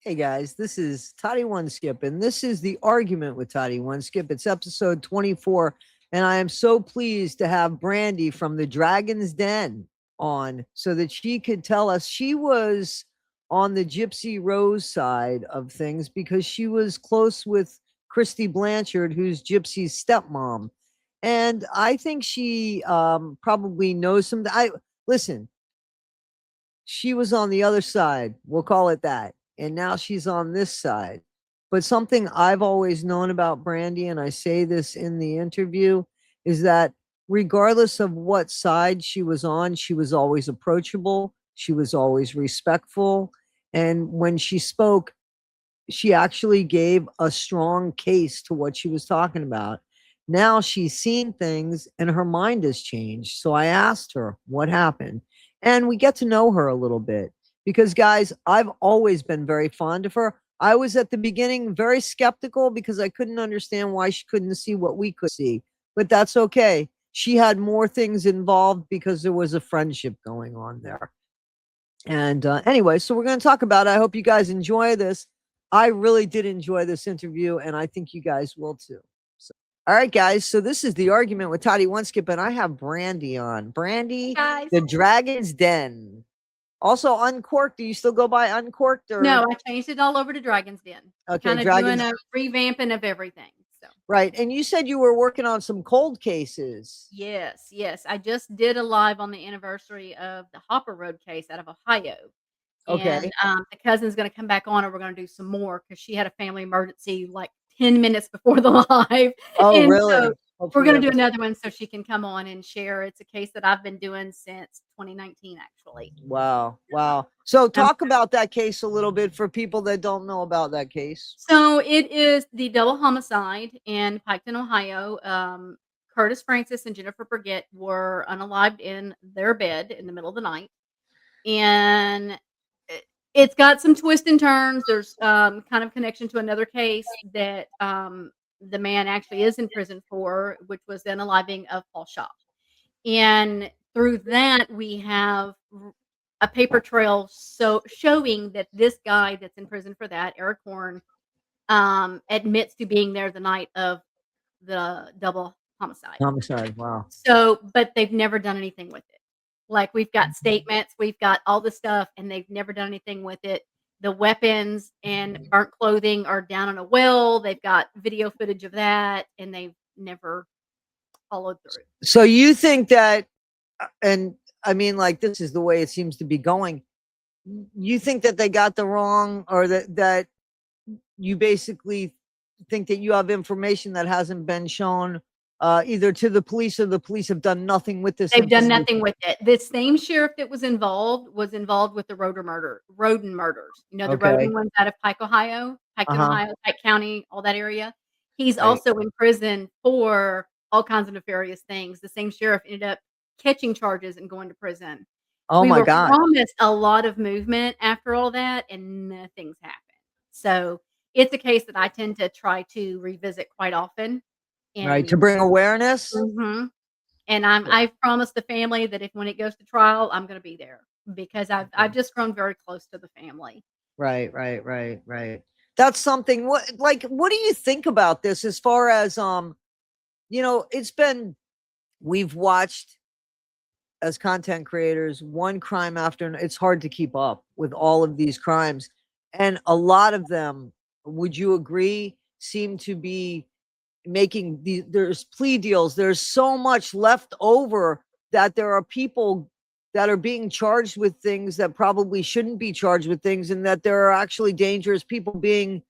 Hey guys, this is Toddy One Skip, and this is the argument with Toddy One Skip. It's episode 24, and I am so pleased to have Brande from the Dragon's Den on so that she could tell us she was on the Gypsy Rose side of things because she was close with Christy Blanchard, who's Gypsy's stepmom. And I think she probably knows some. I listen, she was on the other side. We'll call it that. And now she's on this side. But something I've always known about Brande, and I say this in the interview, is that regardless of what side she was on, she was always approachable. She was always respectful. And when she spoke, she actually gave a strong case to what she was talking about. Now she's seen things and her mind has changed. So I asked her what happened. And we get to know her a little bit because, guys, I've always been very fond of her. I was at the beginning very skeptical because I couldn't understand why she couldn't see what we could see. But that's okay. She had more things involved because there was a friendship going on there. And anyway, so we're going to talk about it. I hope you guys enjoy this. I really did enjoy this interview, and I think you guys will too. So, all right, guys. So this is the argument with Toddy One Skip, and I have Brande on. Brande, Guys. the Dragon's Den. Also, Uncorked. Do you still go by Uncorked or No, I changed it all over to Dragon's Den. okay? Kind of doing Dragons, a revamping of everything. So right? And you said you were working on some cold cases. yes. I just did a live on the anniversary of the Hopper Road case out of Ohio. And Okay. the cousin's going to come back on, and we're going to do some more because she had a family emergency like 10 minutes before the live. Oh, And really? so we're Hopefully going to that do was another one so she can come on and share. It's a case that I've been doing since 2019, actually. wow, wow. So Um, talk about that case a little bit for people that don't know about that case. So it is the double homicide in Piketon, Ohio. Curtis Francis and Jennifer Burgett were unalived in their bed in the middle of the night, and it's got some twists and turns. There's kind of connection to another case that the man actually is in prison for, which was the unaliving of Paul Shaw. And through that, we have a paper trail showing that this guy that's in prison for that, Eric Horn, admits to being there the night of the double homicide. Homicide. Wow. So, but they've never done anything with it. Like, we've got statements, we've got all the stuff, and they've never done anything with it. The weapons and burnt clothing are down in a well. They've got video footage of that, and they've never followed through. So you think that, and I mean, like this is the way it seems to be going. You think that they got the wrong, or that you basically think that you have information that hasn't been shown either to the police or the police have done nothing with this They've done information. nothing with it. The same sheriff that was involved with the Roden murders. You know, the Okay. Roden ones out of Piketon, Uh-huh. Ohio, Pike County, all that area. He's Right. also in prison for all kinds of nefarious things. The same sheriff ended up catching charges and going to prison. Oh We my were God. promised a lot of movement after all that, and nothing's happened. So it's a case that I tend to try to revisit quite often. Right. To And bring awareness. mhm. And I've promised the family that if when it goes to trial, I'm gonna be there because I've just grown very close to the family. Right. That's something. What do you think about this as far as it's been we've watched as content creators one crime after it's hard to keep up with all of these crimes, and a lot of them, would you agree, seem to be making there's plea deals. There's so much left over that there are people that are being charged with things that probably shouldn't be charged with things, and that there are actually dangerous people being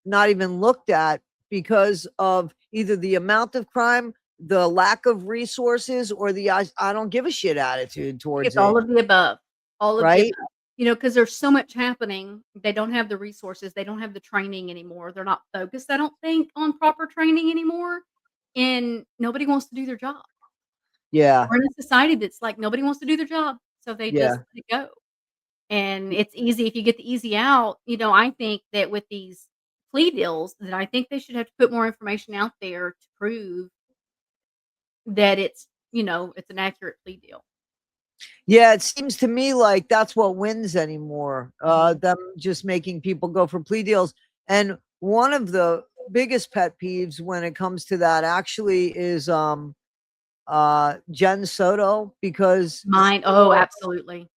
not even looked at because of either the amount of crime, the lack of resources, or the I don't give a shit attitude towards It's it. all of the above, all of the Right. above. You know, because there's so much happening. They don't have the resources. They don't have the training anymore. They're not focused, I don't think, on proper training anymore. And nobody wants to do their job. Yeah. We're in a society that's like nobody wants to do their job. So they just Yeah. let it go. And it's easy if you get the easy out. You know, I think that with these plea deals, that I think they should have to put more information out there to prove that it's, it's an accurate plea deal. Yeah, it seems to me like that's what wins anymore. Them just making people go for plea deals. And one of the biggest pet peeves when it comes to that actually is Jen Soto, because Mine. Oh, absolutely.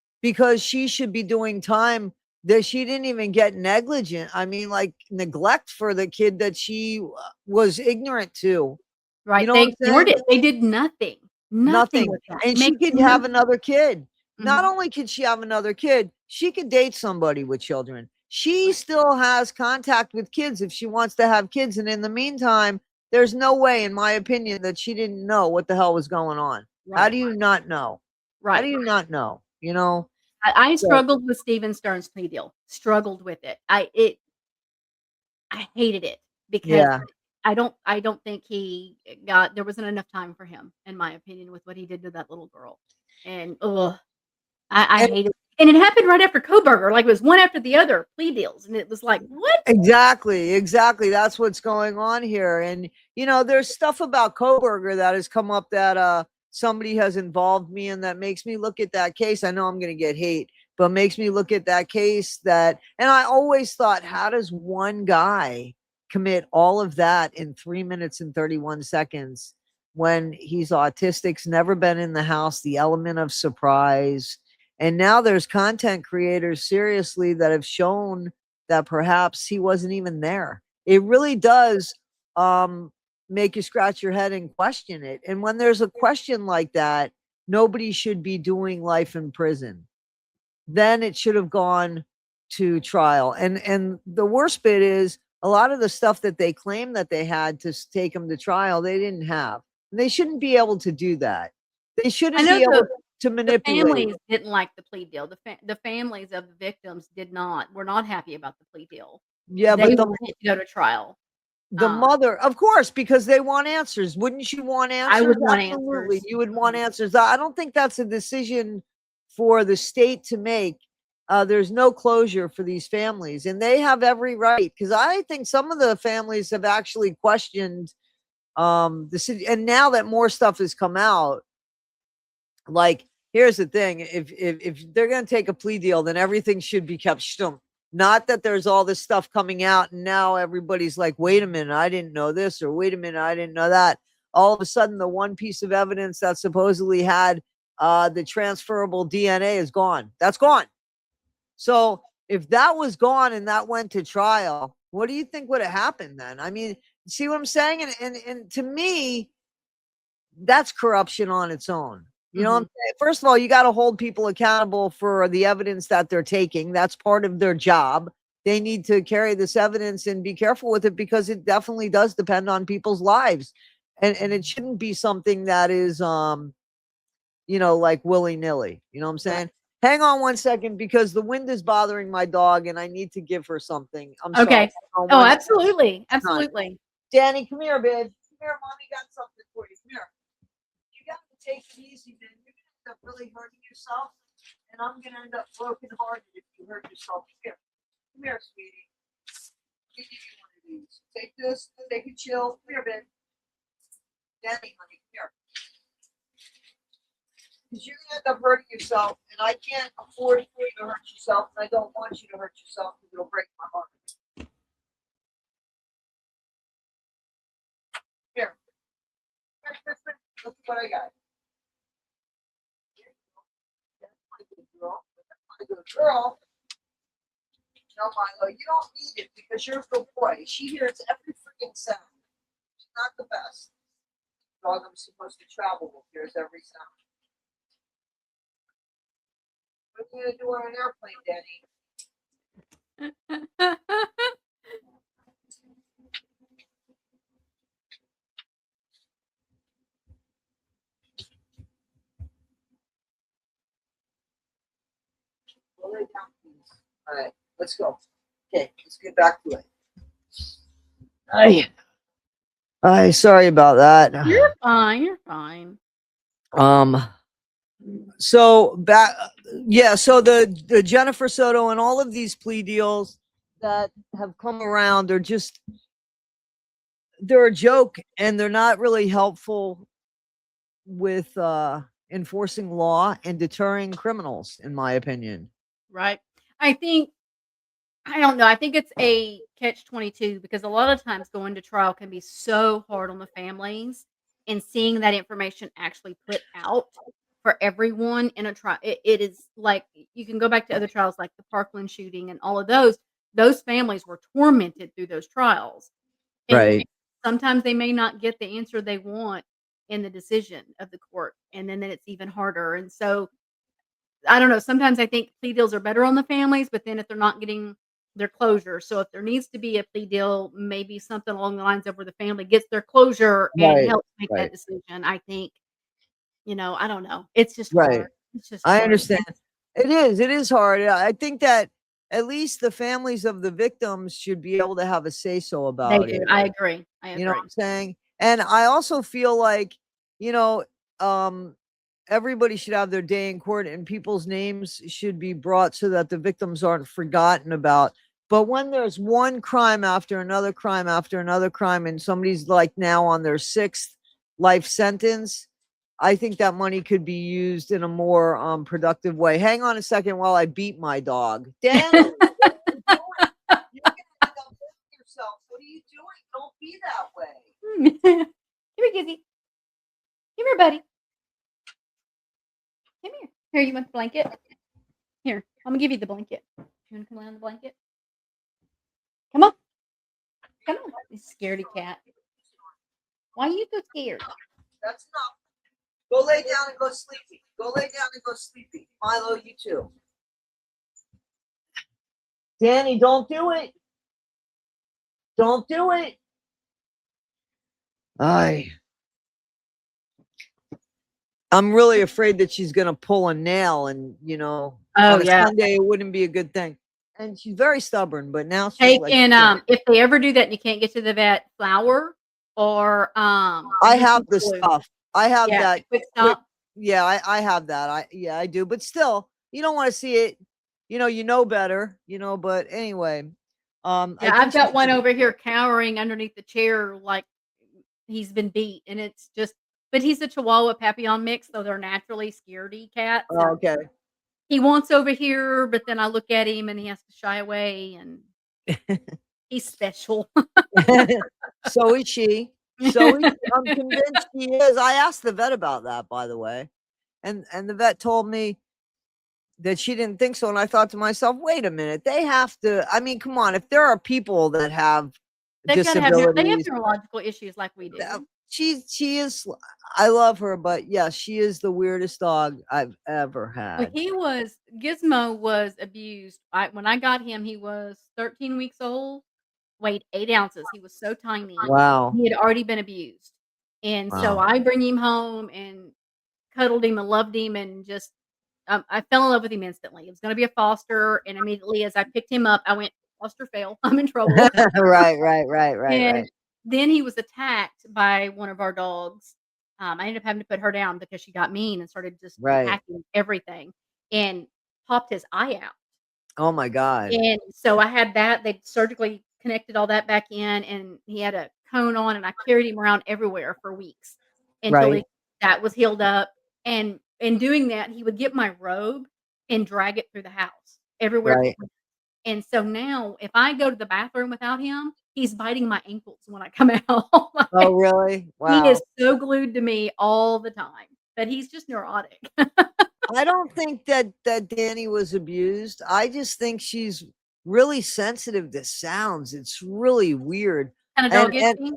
she should be doing time that she didn't even get negligent. I mean, like neglect for the kid that she was ignorant to. You Right. know what They I'm ignored saying? it. They did nothing. Nothing Nothing. with that. And she Makes could no have another kid. Not Mhm. only could she have another kid, she could date somebody with children. She still has contact with kids if she wants to have kids. And in the meantime, there's no way, in my opinion, that she didn't know what the hell was going on. How do Right. you not know? How do Right. you not know? You know? I So, struggled with Steven Stern's plea deal. Struggled with it. I hated it because yeah. I don't think he got there wasn't enough time for him, in my opinion, with what he did to that little girl. And, ugh, I And hate it. And it happened right after Koberger, like, it was one after the other plea deals, and it was like, "What?" exactly, exactly. That's what's going on here. And there's stuff about Koberger that has come up that somebody has involved me in, that makes me look at that case. I know I'm gonna get hate, but makes me look at that case, that and I always thought, how does one guy commit all of that in 3 minutes and 31 seconds when he's autistic's never been in the house, the element of surprise. And now there's content creators seriously that have shown that perhaps he wasn't even there. It really does make you scratch your head and question it. And when there's a question like that, nobody should be doing life in prison. Then it should have gone to trial. And the worst bit is a lot of the stuff that they claim that they had to take them to trial, they didn't have. And they shouldn't be able to do that. They I shouldn't know be able to the manipulate. families didn't like the plea deal. The families of the victims were not happy about the plea deal. Yeah, They but wanted it to go to trial. the Um, mother, of course, because they want answers. Wouldn't you want I answers? would want Absolutely. answers. You would want Mhm. answers. I don't think that's a decision for the state to make. There's no closure for these families, and they have every right, because I think some of the families have actually questioned the city. And now that more stuff has come out, like, here's the thing: if they're going to take a plea deal, then everything should be kept stum. Not that there's all this stuff coming out, and now everybody's like, "Wait a minute, I didn't know this," or "Wait a minute, I didn't know that." All of a sudden, the one piece of evidence that supposedly had the transferable DNA is gone. That's gone. So if that was gone and that went to trial, what do you think would have happened then? I mean, see what I'm saying? And to me, that's corruption on its own. You know what I'm Mhm. saying? First of all, you got to hold people accountable for the evidence that they're taking. That's part of their job. They need to carry this evidence and be careful with it, because it definitely does depend on people's lives. And it shouldn't be something that is like willy-nilly. You know what I'm Right. saying? Hang on one second, because the wind is bothering my dog and I need to give her something. I'm sorry. Okay. Hang on Oh, one second. absolutely. Time. Absolutely. Danny, come here, babe. Come here, mommy got something for you. Come here. You got to take it easy, man. You're gonna end up really hurting yourself, and I'm gonna end up broken hearted if you hurt yourself. Come here, sweetie. Let me give you one of these. Take this. Take a chill. Come here, babe. Danny, honey, come here. Because you're gonna end up hurting yourself, and I can't afford for you to hurt yourself, and I don't want you to hurt yourself because it'll break my heart. Here. Look what I got. That's my good girl. That's my good girl. No, Milo, you don't need it because you're a good boy. She hears every freaking sound. She's not the best. Dog I'm supposed to travel with hears every sound. What are you gonna do on an airplane, Danny? Go lay down, please. All right, let's go. Okay, let's get back to it. Ay, sorry about that. You're fine. You're fine. Um, so back, yeah. So the Jennifer Soto and all of these plea deals that have come around are just, they're a joke, and they're not really helpful with enforcing law and deterring criminals, in my opinion. Right. I think I don't know. I think it's a catch-22 because a lot of times going to trial can be so hard on the families, and seeing that information actually put out for everyone in a trial, it is like you can go back to other trials like the Parkland shooting and all of those. Those families were tormented through those trials, and Right. sometimes they may not get the answer they want in the decision of the court, and then it's even harder. And so I don't know, sometimes I think plea deals are better on the families, but then if they're not getting their closure, so if there needs to be a plea deal, maybe something along the lines of where the family gets their closure and Right. helps make that Right. decision, I think, I don't know. It's just Right. hard. It's just I hard. understand. It is hard. I think that at least the families of the victims should be able to have a say so They about do. it. I agree. I You know what agree. I'm saying? And I also feel like, you know, um, everybody should have their day in court and people's names should be brought so that the victims aren't forgotten about. But when there's one crime after another crime after another crime, and somebody's like now on their sixth life sentence, I think that money could be used in a more productive way. Hang on a second while I beat my dog. Danny, what are you doing? You're gonna end up hurting yourself. What are you doing? Don't be that way. Come here, Gizzy. Come here, buddy. Come here. Here, you want the blanket? Here, I'm gonna give you the blanket. You wanna come lay on the blanket? Come on. Come on. You scaredy cat. Why are you so scared? That's enough. Go lay down and go sleepy. Go lay down and go sleepy. Milo, you too. Danny, don't do it. Don't do it. I'm really afraid that she's gonna pull a nail, and Oh, on a yeah. Sunday it wouldn't be a good thing. And she's very stubborn, but now she's They like, can, if they ever do that and you can't get to the vet, flour or, I liquid have the glue. stuff. I have Yeah, that quick quick. stop. Yeah, I have that. I do. But still, you don't want to see it. You know better. But anyway, I Yeah, think I've she got one should. over here cowering underneath the chair like he's been beat, and it's just but he's a Chihuahua Papillon mix, so they're naturally scaredy cats, Oh, and okay. he wants over here, but then I look at him and he has to shy away, and he's special. So is she. So is she. I'm convinced she is. I asked the vet about that, by the way, and the vet told me that she didn't think so. And I thought to myself, wait a minute, they have to. I mean, come on, if there are people that have They have disabilities, neurological issues like we that- do. she is. I love her, but yes, she is the weirdest dog I've ever Well, had. Gizmo was abused. When I got him, he was 13 weeks old, weighed 8 ounces. He was so tiny. Wow. He had already been abused. And so Wow. I bring him home and cuddled him and loved him and just I fell in love with him instantly. It was gonna be a foster, and immediately as I picked him up, I went, "Foster fail. I'm in trouble." Right, right, right, right, And right, then he was attacked by one of our dogs. I ended up having to put her down because she got mean and started just right. attacking everything and popped his eye out. Oh my God. And so I had that. They surgically connected all that back in, and he had a cone on, and I carried him around everywhere for weeks until Right, that was healed up. And in doing that, he would get my robe and drag it through the house everywhere he right. went. And so now, if I go to the bathroom without him, he's biting my ankles when I come out. Oh, Like, really? he is Wow. so glued to me all the time, but he's just neurotic. I don't think that Danny was abused. I just think she's really sensitive to sounds. It's really weird. Kind of dog is And he?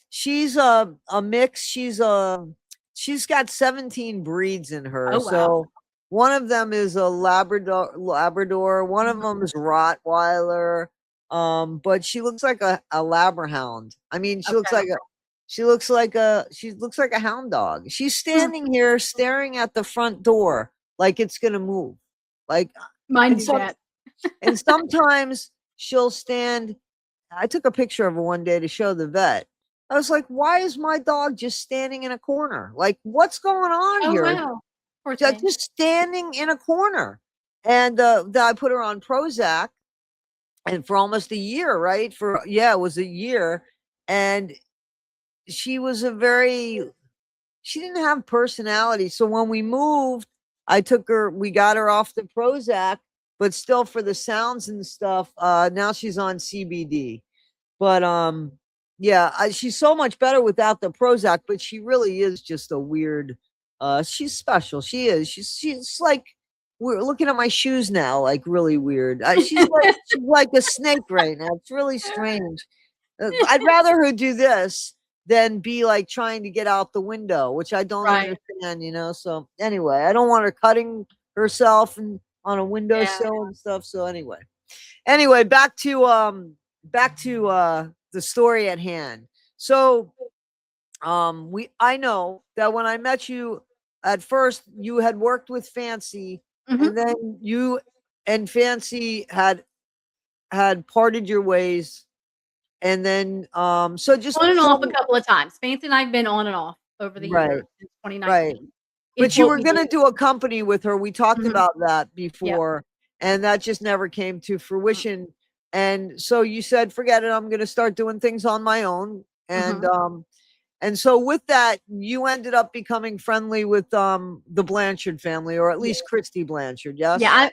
she's a mix. She's got 17 breeds in her. Oh, wow. So one of them is a Labrador, one of Mhm. them is Rottweiler. But she looks like a Labradhound. I mean, Okay. she looks like a hound dog. She's Hmm. standing here staring at the front door like it's gonna move. Like Mine and do some that. and sometimes she'll stand. I took a picture of her one day to show the vet. I was like, why is my dog just standing in a corner? Like, what's going on Oh, here? wow. Poor thing. Just standing in a corner. And I put her on Prozac, and for almost a year, right? It was a year. And she was a very she didn't have personality. So when we moved, we got her off the Prozac, but still for the sounds and stuff, now she's on CBD. But yeah, she's so much better without the Prozac, but she really is just a weird, she's special. She is. She's like, we're looking at my shoes now, like really weird. She's like a snake right now. It's really strange. I'd rather her do this than be like trying to get out the window, which I don't Right. understand, So anyway, I don't want her cutting herself and on a Yeah. windowsill and stuff. So anyway, back to the story at hand. So I know that when I met you at first, you had worked with Fancy, Mhm. and then you and Fancy had parted your ways, and then so just On and tell off a me. couple of times. Fancy and I have been on and off over the Right, years since right. 2019. It's But you what were we do. gonna do a company with her. We talked Mhm. about that Yep. before, and that just never came to Mm. fruition. And so you said, "Forget it. I'm gonna start doing things on my own." Mhm. And so with that, you ended up becoming friendly with the Blanchard family, or at Yeah. least Christy Blanchard. Yeah, Yes.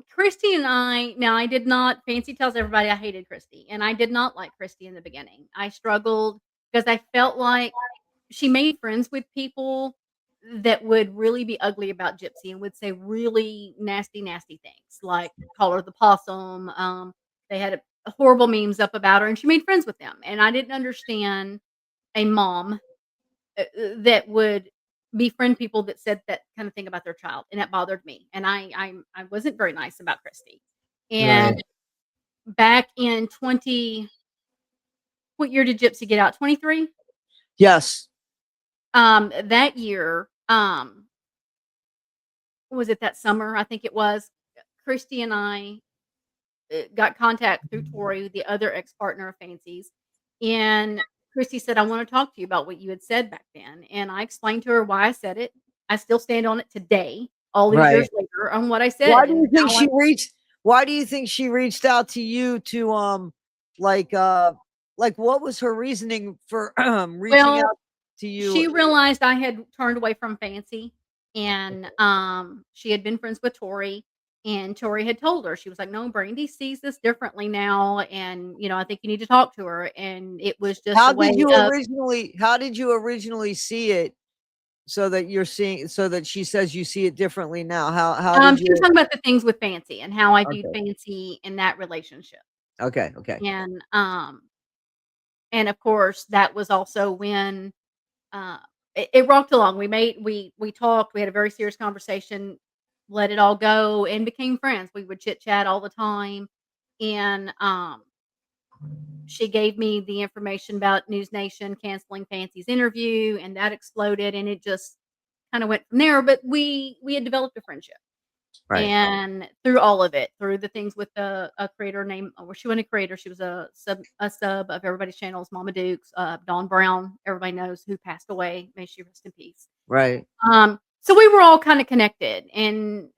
Christy and I now I did not Fancy tells everybody I hated Christy, and I did not like Christy in the beginning. I struggled because I felt like she made friends with people that would really be ugly about Gypsy and would say really nasty, nasty things, like call her the possum. They had horrible memes up about her, and she made friends with them. And I didn't understand a mom that would befriend people that said that kind of thing about their child, and that bothered me. And I wasn't very nice about Christy. Right. And back in 20, what year did Gypsy get out? 23. Yes. That year, was it that summer? I think it was. Christy and I got contact through Tori, the other ex partner of Fancy's, and Christy said, "I want to talk to you about what you had said back then." And I explained to her why I said it. I still stand on it today, all these Right. years later, on what I Why said. do you And think now I'm she reached? Why do you think she reached out to you to like uh like what was her reasoning for reaching well, out to you? she realized I had turned away from Fancy, and, she had been friends with Tori, and Tori had told her, she was like, "No, Brandy sees this differently now, and, I think you need to talk to her." And it was just a way of How did you originally see it so that she says you see it differently now? How did she was you? talking about the things with Fancy and how I viewed Okay. Fancy in that relationship. Okay. Okay. And, and of course, that was also when, uh, it rocked along. We talked, we had a very serious conversation, let it all go, and became friends. We would chit chat all the time, and, she gave me the information about News Nation canceling Fancy's interview, and that exploded, and it just kinda went from there. But we had developed a friendship. Right. And through all of it, through the things with a creator named well, she wasn't a creator, she was a sub of everybody's channels, Mama Dukes, Dawn Brown, everybody knows, who passed away, may she rest in peace. Right. So we were all kinda connected, and,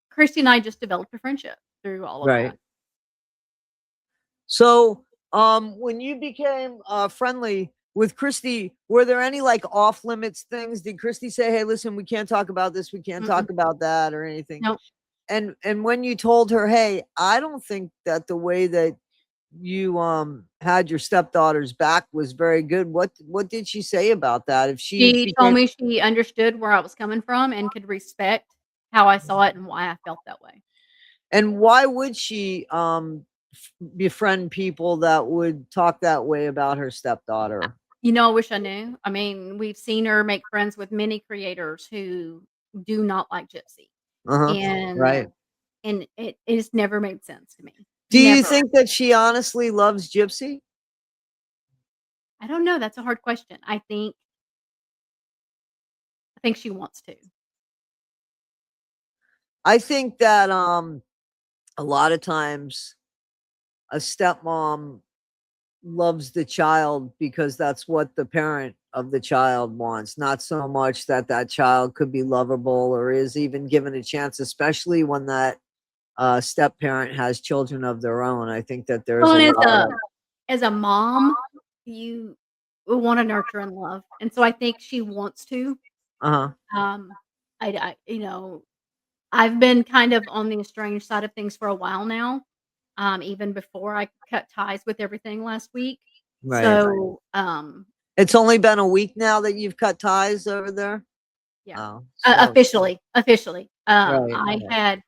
Christy and I just developed a friendship through all of Right. that. So, when you became friendly with Christy, were there any like off limits things? Did Christy say, "Hey, listen, we can't talk about this, we can't Mm-mm. talk about that," or anything? Nope. And when you told her, "Hey, I don't think that the way that you had your stepdaughter's back was very good," what did she say about that? If she She told became me she understood where I was coming from and could respect how I saw it and why I felt that way. And why would she befriend people that would talk that way about her stepdaughter? I wish I knew. I mean, we've seen her make friends with many creators who do not like Gypsy, Uh-huh. and Right. it has never made sense to me. Do you Never. think that she honestly loves Gypsy? I don't know, that's a hard question. I think she wants to. I think that a lot of times a stepmom loves the child because that's what the parent of the child wants, not so much that that child could be lovable or is even given a chance, especially when that step parent has children of their own. I think that there's Well, a and lot of as a mom, you want to nurture and love, and so I think she wants to. Uh-huh. Um, I've been kind of on the estranged side of things for a while now, even before I cut ties with everything last week. Right. So, It's only been a week now that you've cut ties over there? yeah, Oh, so officially, right, right.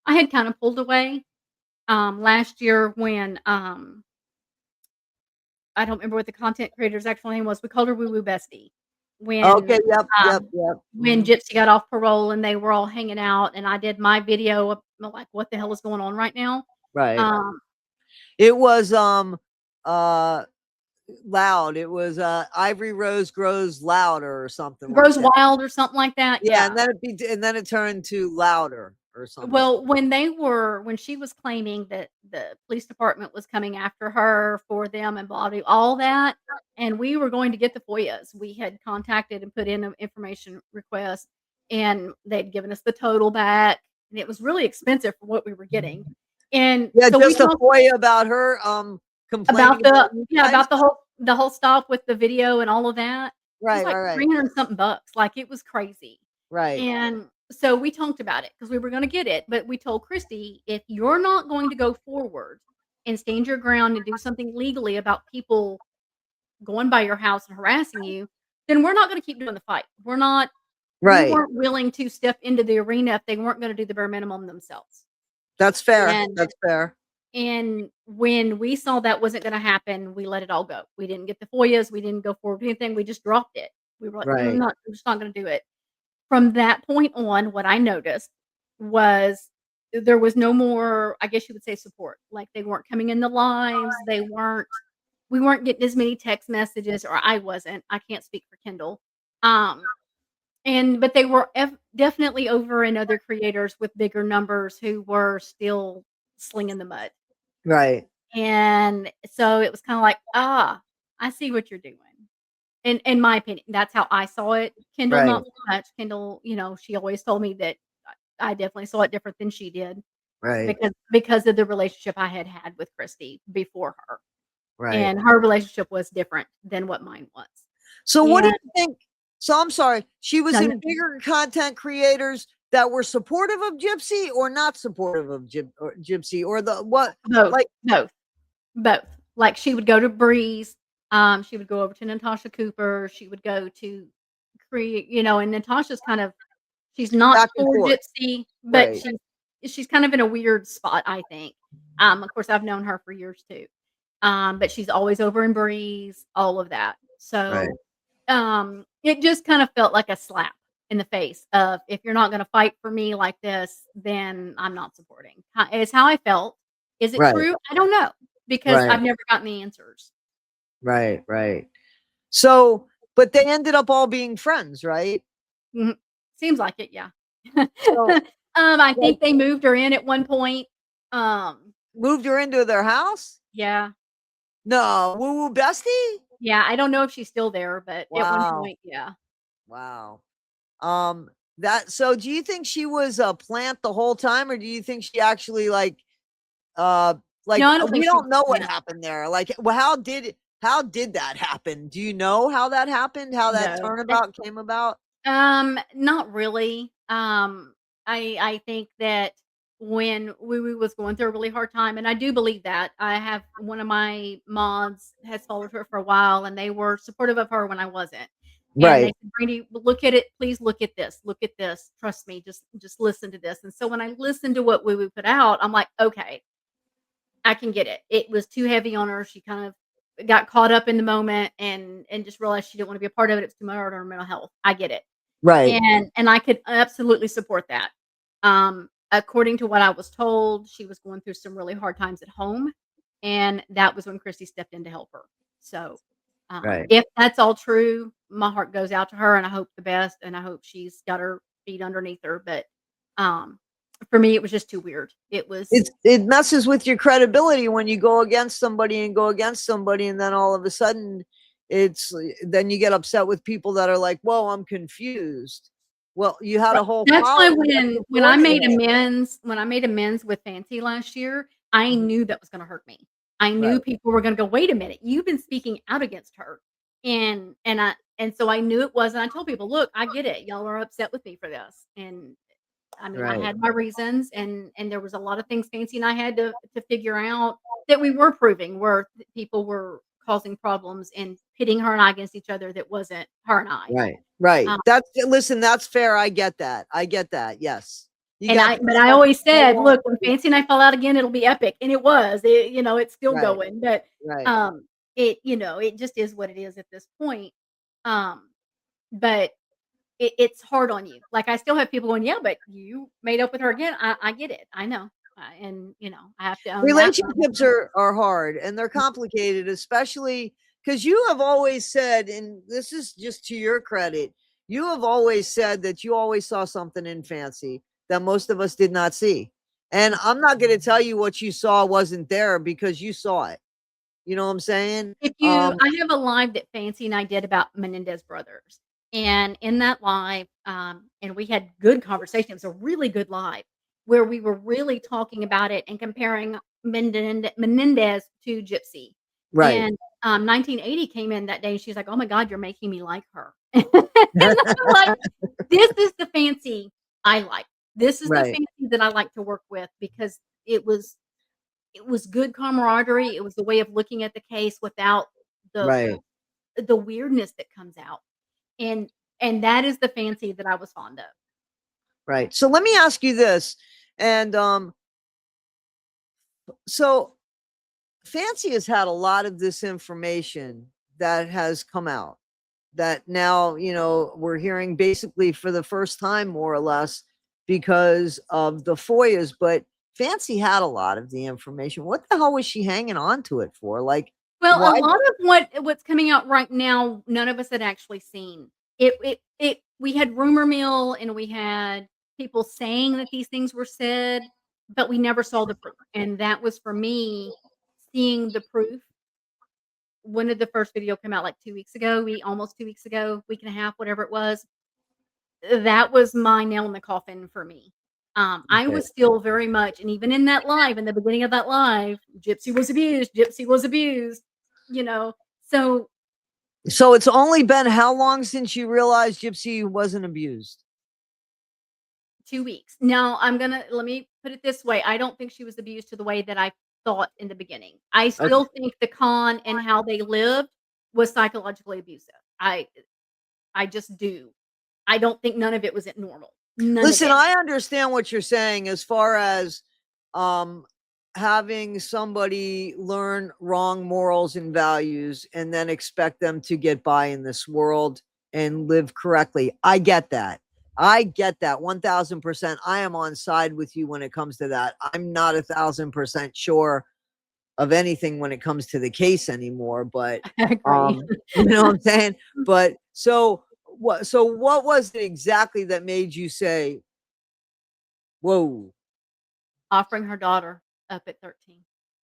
I had kind of pulled away, last year when, I don't remember what the content creator's actual name was. We called her Woo Woo Bestie. Okay, When, yep, yep, um, yep. when Mhm. Gypsy got off parole and they were all hanging out and I did my video of like, what the hell is going on right now? Right. Um, It was, uh, loud. It was, Ivory Rose grows louder or something like Grows that. Wild or something like that. Yeah, and Yeah. then it turned to louder or something. Well, when she was claiming that the police department was coming after her for them and blah, blah, all that, and we were going to get the FOIAs. We had contacted and put in an information request, and they'd given us the total back, and it was really expensive for what we were getting. And Yeah, so we just a talked FOIA about her, complaining about about you guys? about the whole stuff with the video and all of that. It was Right, like right, right. 300 and something bucks, like, it was crazy. Right. And so we talked about it because we were gonna get it, but we told Christy, "If you're not going to go forward and stand your ground and do something legally about people going by your house and harassing you, then we're not gonna keep doing the fight. We Right. weren't willing to step into the arena if they weren't gonna do the bare minimum themselves." That's fair. And That's fair. when we saw that wasn't gonna happen, we let it all go. We didn't get the FOIAs, we didn't go forward with anything, we just dropped it. We were like, Right. we're just not gonna do it." From that point on, what I noticed was there was no more, I guess you would say, support. Like, they weren't coming in the lives, we weren't getting as many text messages, or I wasn't. I can't speak for Kendall. Um, but they were definitely over in other creators with bigger numbers who were still slinging the mud. Right. And so it was kinda like, "Ah, I see what you're doing." In my opinion, that's how I saw it. Kendall, Right. not so much. Kendall, she always told me that I definitely saw it different than she did Right. because of the relationship I had had with Christy before her, Right. and her relationship was different than what mine was. So what do And you think? So I'm sorry, she was no, in bigger content creators that were supportive of Gypsy or not supportive of Gypsy or the what? both, Like, both, both. Like, she would go to Breeze, she would go over to Natasha Cooper, she would go to create, and Natasha's kind of she's not back and for forth. Gypsy, but Right. she's kind of in a weird spot, I think. Of course, I've known her for years too. But she's always over in Breeze, all of that. Right. So, it just kind of felt like a slap in the face of, "If you're not gonna fight for me like this, then I'm not supporting." Is how I felt. Is it Right. true? I don't know, because Right. I've never gotten the answers. Right. Right. So, but they ended up all being friends, right? Mhm. Seems like it, yeah. So, I like, think they moved her in at one point. Um, moved her into their house? yeah. No, woo woo bestie? Yeah, I don't know if she's still there, but at one Wow. point, yeah. Wow. That so do you think she was a plant the whole time, or do you think she actually uh No, I don't we think she don't was know what playing. happened there? Like, well, how did that happen? Do you know how that happened? How that No. turnabout came about? Not really. I think that when Woo was going through a really hard time, and I do believe that. I have one of my mods has followed her for a while, and they were supportive of her when I wasn't. And they Right. said, "Brandy, look at it. Please look at this. Look at this. Trust me. Just listen to this." And so when I listened to what Woo put out, I'm like, okay, I can get it. It was too heavy on her. She kind of got caught up in the moment and just realized she didn't want to be a part of it. It's too much on her mental health. I get it. Right. And I could absolutely support that. According to what I was told, she was going through some really hard times at home, and that was when Christy stepped in to help her. So, Right. if that's all true, my heart goes out to her, and I hope the best, and I hope she's got her feet underneath her. But um, for me, it was just too weird. It was It messes with your credibility when you go against somebody and go against somebody, and then all of a sudden then you get upset with people that are like, "Whoa, I'm confused." Well, you had Right. a whole That's why following up when before you had. I made amends with Fancy last year, I Mhm. knew that was gonna hurt me. I knew Right. people were gonna go, "Wait a minute, you've been speaking out against her." And so I knew it was, and I told people, "Look, I get it. Y'all are upset with me for this." And I mean, I Right. had my reasons, and there was a lot of things Fancy and I had to figure out that we were proving where people were causing problems and pitting her and I against each other that wasn't her and I. Right. Right. Um, Listen, that's fair. I get that. I get that. Yes. You and got I the but I stuff always no said, one. "Look, when Fancy and I fall out again, it'll be epic," and it was. It's still Right. going, but, Right. um, it just is what it is at this point. Um, but it's hard on you. Like, I still have people going, "Yeah, but you made up with her again." I get it. I know. And, I have to own that. Relationships are hard and they're complicated, especially because you have always said, and this is just to your credit, you have always said that you always saw something in Fancy that most of us did not see. And I'm not going to tell you what you saw wasn't there because you saw it. You know what I'm saying? I have a live that Fancy and I did about Menendez brothers, and in that live, and we had good conversation. It was a really good live where we were really talking about it and comparing Menendez to Gypsy. Right. And 1980 came in that day. And she's like, "Oh my God, you're making me like her." And I'm like, "This is the Fancy I like. This is the Right. Fancy that I like to work with because it was." It was good camaraderie, it was the way of looking at the case without the Right. the weirdness that comes out, and and that is the Fancy that I was fond of. Right. So let me ask you this. And so Fancy has had a lot of this information that has come out that now, we're hearing basically for the first time, more or less, because of the FOIAs. But Fancy had a lot of the information. What the hell was she hanging on to it for? Like, Well, a why? lot of what's coming out right now, none of us had actually seen. It we had rumor mill and we had people saying that these things were said, but we never saw the proof, and that was for me seeing the proof. When did the first video come out? Like 2 weeks ago? We almost 2 weeks ago, week and a half, whatever it was. That was my nail in the coffin for me. I Okay. was still very much, and even in that live, in the beginning of that live, Gypsy was abused, Gypsy was abused, you know? So So it's only been how long since you realized Gypsy wasn't abused? 2 weeks. Now let me put it this way, I don't think she was abused to the way that I thought in the beginning. I Okay. still think the con and how they lived was psychologically abusive. I just do. I don't think none of it was normal. None of Listen, it. I understand what you're saying as far as um having somebody learn wrong morals and values and then expect them to get by in this world and live correctly. I get that. I get that 1000%. I am on side with you when it comes to that. I'm not 1000% sure of anything when it comes to the case anymore, but I agree. you know what I'm saying? But so what was it exactly that made you say, whoa? Offering her daughter up at 13.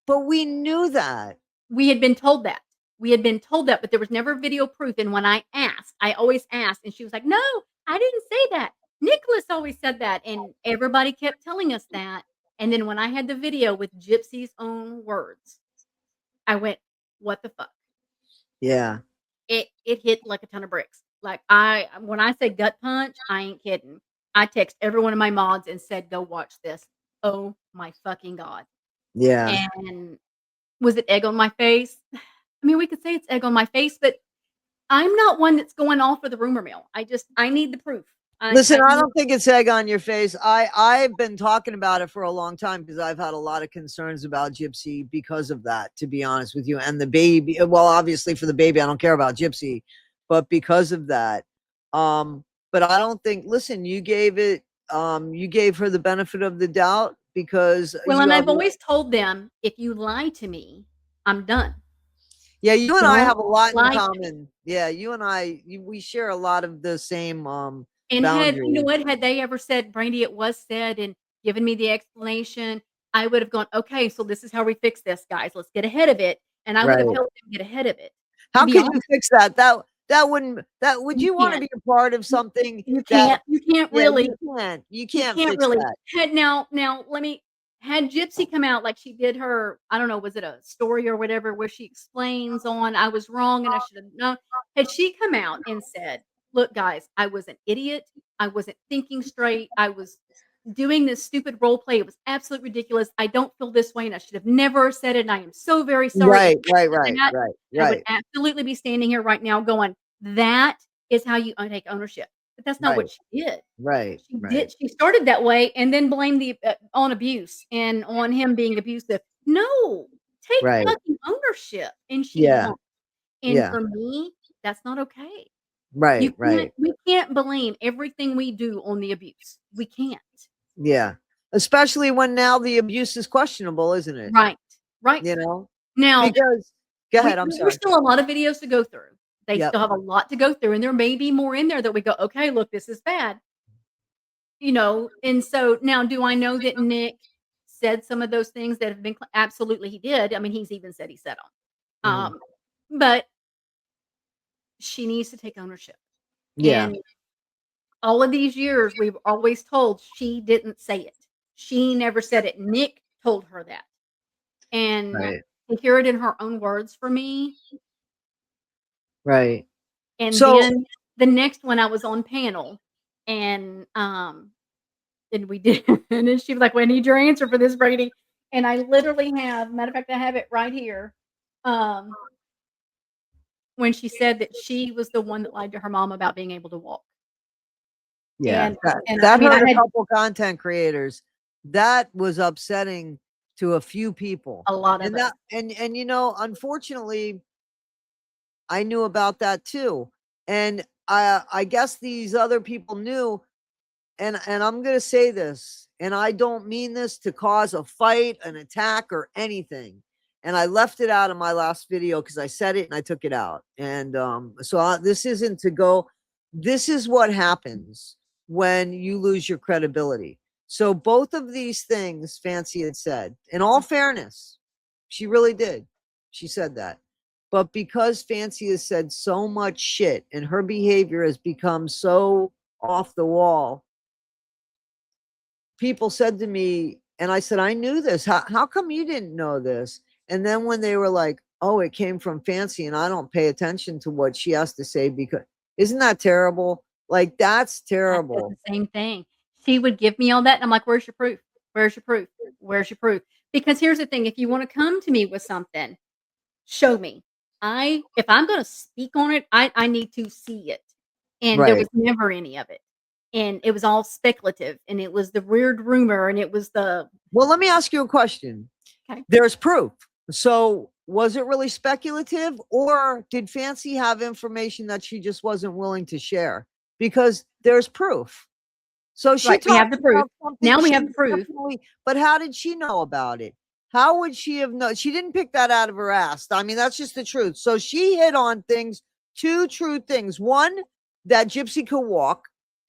But we knew that. We had been told that. We had been told that, but there was never video proof, and when I asked, I always asked, and she was like, "No, I didn't say that. Nicholas always said that," and everybody kept telling us that, and then when I had the video with Gypsy's own words, I went, "What the fuck?" Yeah. It hit like a ton of bricks. Like, I when I say gut punch, I ain't kidding. I text every one of my mods and said, "Go watch this." Oh my fucking god. Yeah. And was it egg on my face? I mean, we could say it's egg on my face, but I'm not one that's going all for the rumor mill. I need the proof. Listen, I I need don't think it's egg on your face. I've been talking about it for a long time because I've had a lot of concerns about Gypsy because of that, to be honest with you. And the baby, well, obviously for the baby, I don't care about Gypsy, but because of that. But I don't think, listen, you gave her the benefit of the doubt because well, you and have, I've always told them, "If you lie to me, I'm done. yeah, you and I Don't have a lot in lie to me." common. Yeah, you and we share a lot of the same And had you know boundaries. what? Had they ever said, "Brandy, it was said," and given me the explanation, I would have gone, "Okay, so this is how we fix this, guys. Let's get ahead of it." And I would have Right. helped them get ahead of it. To How be could you honest, fix that? That wouldn't that would you you wanna can't. be a part of something You that can't. You can't yeah, really you You can't can't fix really that. now let me had Gypsy come out like she did her, I don't know, was it a story or whatever, where she explains on I was wrong and I should have known. Had she come out and said, "Look, guys, I was an idiot. I wasn't thinking straight. I was doing this stupid role play. It was absolutely ridiculous. I don't feel this way and I should have never said it. And I am so very sorry." If Right, she right, said right, that, right, I would right, absolutely be standing here right now going, "That is how you take ownership." But that's not right, what she did. right, right. She started that way and then blamed the on abuse and on him being abusive. No, take Right. fucking ownership, and she Yeah, won't. And yeah. for me, that's not okay. Right, right. We can't blame everything we do on the abuse. We can't. Yeah. Especially when now the abuse is questionable, isn't it? Right, right. You know? Now, Because go ahead, I'm there's sorry. still a lot of videos to go through. They Yep. still have a lot to go through, and there may be more in there that we go, "Okay, look, this is bad." And so now do I know that Nick said some of those things that have been absolutely he did. I mean, he's even said he said them. Mhm. But she needs to take ownership. Yeah. And all of these years, we've always told she didn't say it. She never said it. Nick told her that. And Right. to hear it in her own words for me. Right. And So then the next one I was on panel and we did and then she was like, "Well, I need your answer for this, Brady." And I literally have matter of fact, I have it right here. Um, when she said that she was the one that lied to her mom about being able to walk. yeah, And that and I that mean, I hurt a had couple content creators. That was upsetting to a few people. a lot of And us. and unfortunately, I knew about that too. And I guess these other people knew. And I'm going to say this, and I don't mean this to cause a fight, an attack, or anything. And I left it out of my last video because I said it and I took it out. And this isn't to go. This is what happens when you lose your credibility. So both of these things, Fancy had said, in all fairness, she really did. She said that. But because Fancy has said so much shit and her behavior has become so off the wall, people said to me, and I said, I knew this. How come you didn't know this? And then when they were like, oh, it came from Fancy, and I don't pay attention to what she has to say because isn't that terrible? Like, that's I said terrible. the same thing. She would give me all that, and I'm like, "Where's your proof? Where's your proof? Where's your proof?" Because here's the thing, if you wanna come to me with something, show me. If I'm gonna speak on it, I need to see it. And there Right. was never any of it. And it was all speculative, and it was the weird rumor, and it was the Well, let me ask you a question. okay. There's proof. So was it really speculative, or did Fancy have information that she just wasn't willing to share? Because there's proof. So she Right, we have talked the proof. about something Now we she have the proof. definitely, but how did she know about it? How would she have known? She didn't pick that out of her ass. I mean, that's just the truth. So she hit on things, two true things. One, that Gypsy could walk,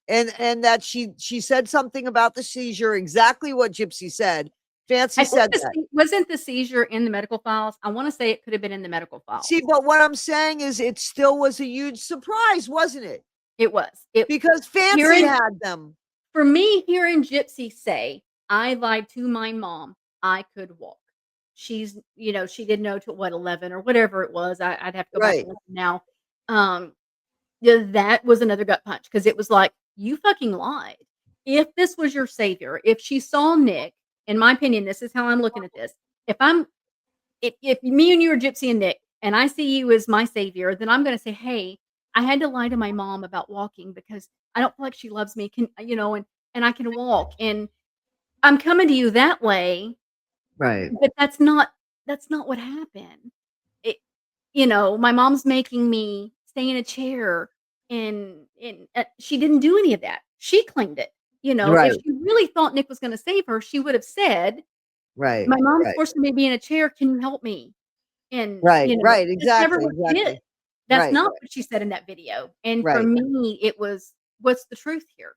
and that she said something about the seizure, exactly what Gypsy said. Fancy I think said that. wasn't the seizure in the medical files? I wanna say it could have been in the medical files. See, but what I'm saying is it still was a huge surprise, wasn't it? It was. It Because Fancy hearing had them. for me, hearing Gypsy say, "I lied to my mom, I could walk." She didn't know till what, 11 or whatever it was. I'd have to go back Right. and listen now. Um, yeah, that was another gut punch because it was like, "You fucking lied." If this was your savior, if she saw Nick, in my opinion, this is how I'm looking at this. If I'm if me and you are Gypsy and Nick, and I see you as my savior, then I'm gonna say, "Hey, I had to lie to my mom about walking because I don't feel like she loves me, and I can walk, and I'm coming to you that way, Right. but that's not what happened." It my mom's making me stay in a chair, and she didn't do any of that. She claimed it. If Right. she really thought Nick was gonna save her, she would have said, Right. "My mom's Right. forcing me to be in a chair, can you help me?" And, Right, right, that's never exactly, what she did. exactly. That's Right, not what she said in that video, and for right, me, it was, "What's the truth here?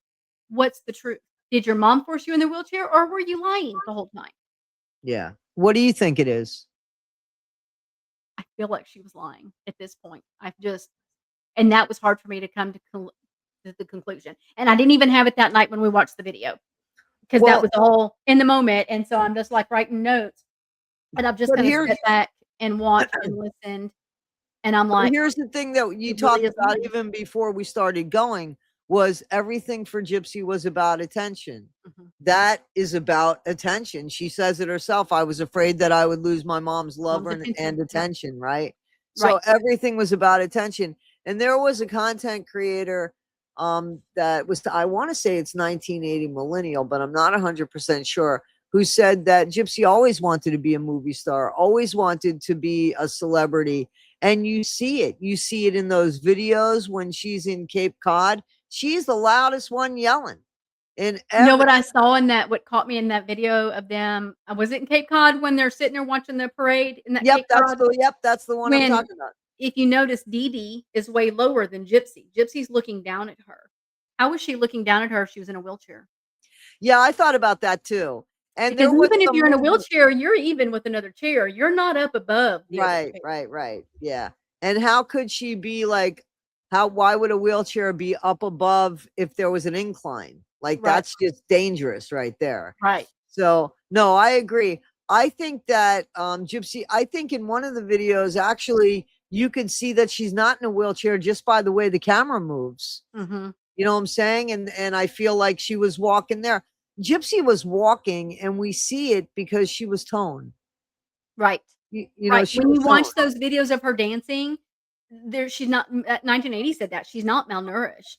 What's the truth? Did your mom force you in the wheelchair, or were you lying the whole time?" yeah. What do you think it is? I feel like she was lying at this point. I've just and that was hard for me to come to the conclusion, and I didn't even have it that night when we watched the video. because that Well, was all in the moment, and so I'm just, like, writing notes, and I've just but kinda here's sat back and watched and listened, and I'm but like, here's the thing that you "It really talked is about me." even before we started going was everything for Gypsy was about attention. Mhm. That is about attention. She says it herself. I was afraid that I would lose my mom's love Mom's and attention. Yep. attention, right? Right. So everything was about attention. And there was a content creator that was, I want to say it's 1980 millennial, but I'm not 100% sure, who said that Gypsy always wanted to be a movie star, always wanted to be a celebrity. And you see it. You see it in those videos when she's in Cape Cod. She's the loudest one yelling in You know every. what I saw in that what caught me in that video of them was it in Cape Cod when they're sitting there watching the parade in that Cape Cod? Yep, that's the one I'm When talking about. if you notice, Dee Dee is way lower than Gypsy. Gypsy's looking down at her. How was she looking down at her if she was in a wheelchair? Yeah, I thought about that too. And Because there was even if some you're in a movement. wheelchair, you're even with another chair. You're not up above the other Right, chair. right, right. Yeah. And how could she be like, how, why would a wheelchair be up above if there was an incline? Like, Right, that's just dangerous right there. right. So, no, I agree. I think that Gypsy, I think in one of the videos, actually, you could see that she's not in a wheelchair just by the way the camera moves. Mhm. You know what I'm saying? And I feel like she was walking there. Gypsy was walking, and we see it because she was toned. Right. You know, Right. she When was you watch toned. those videos of her dancing, there she's not 1980 said that, she's not malnourished.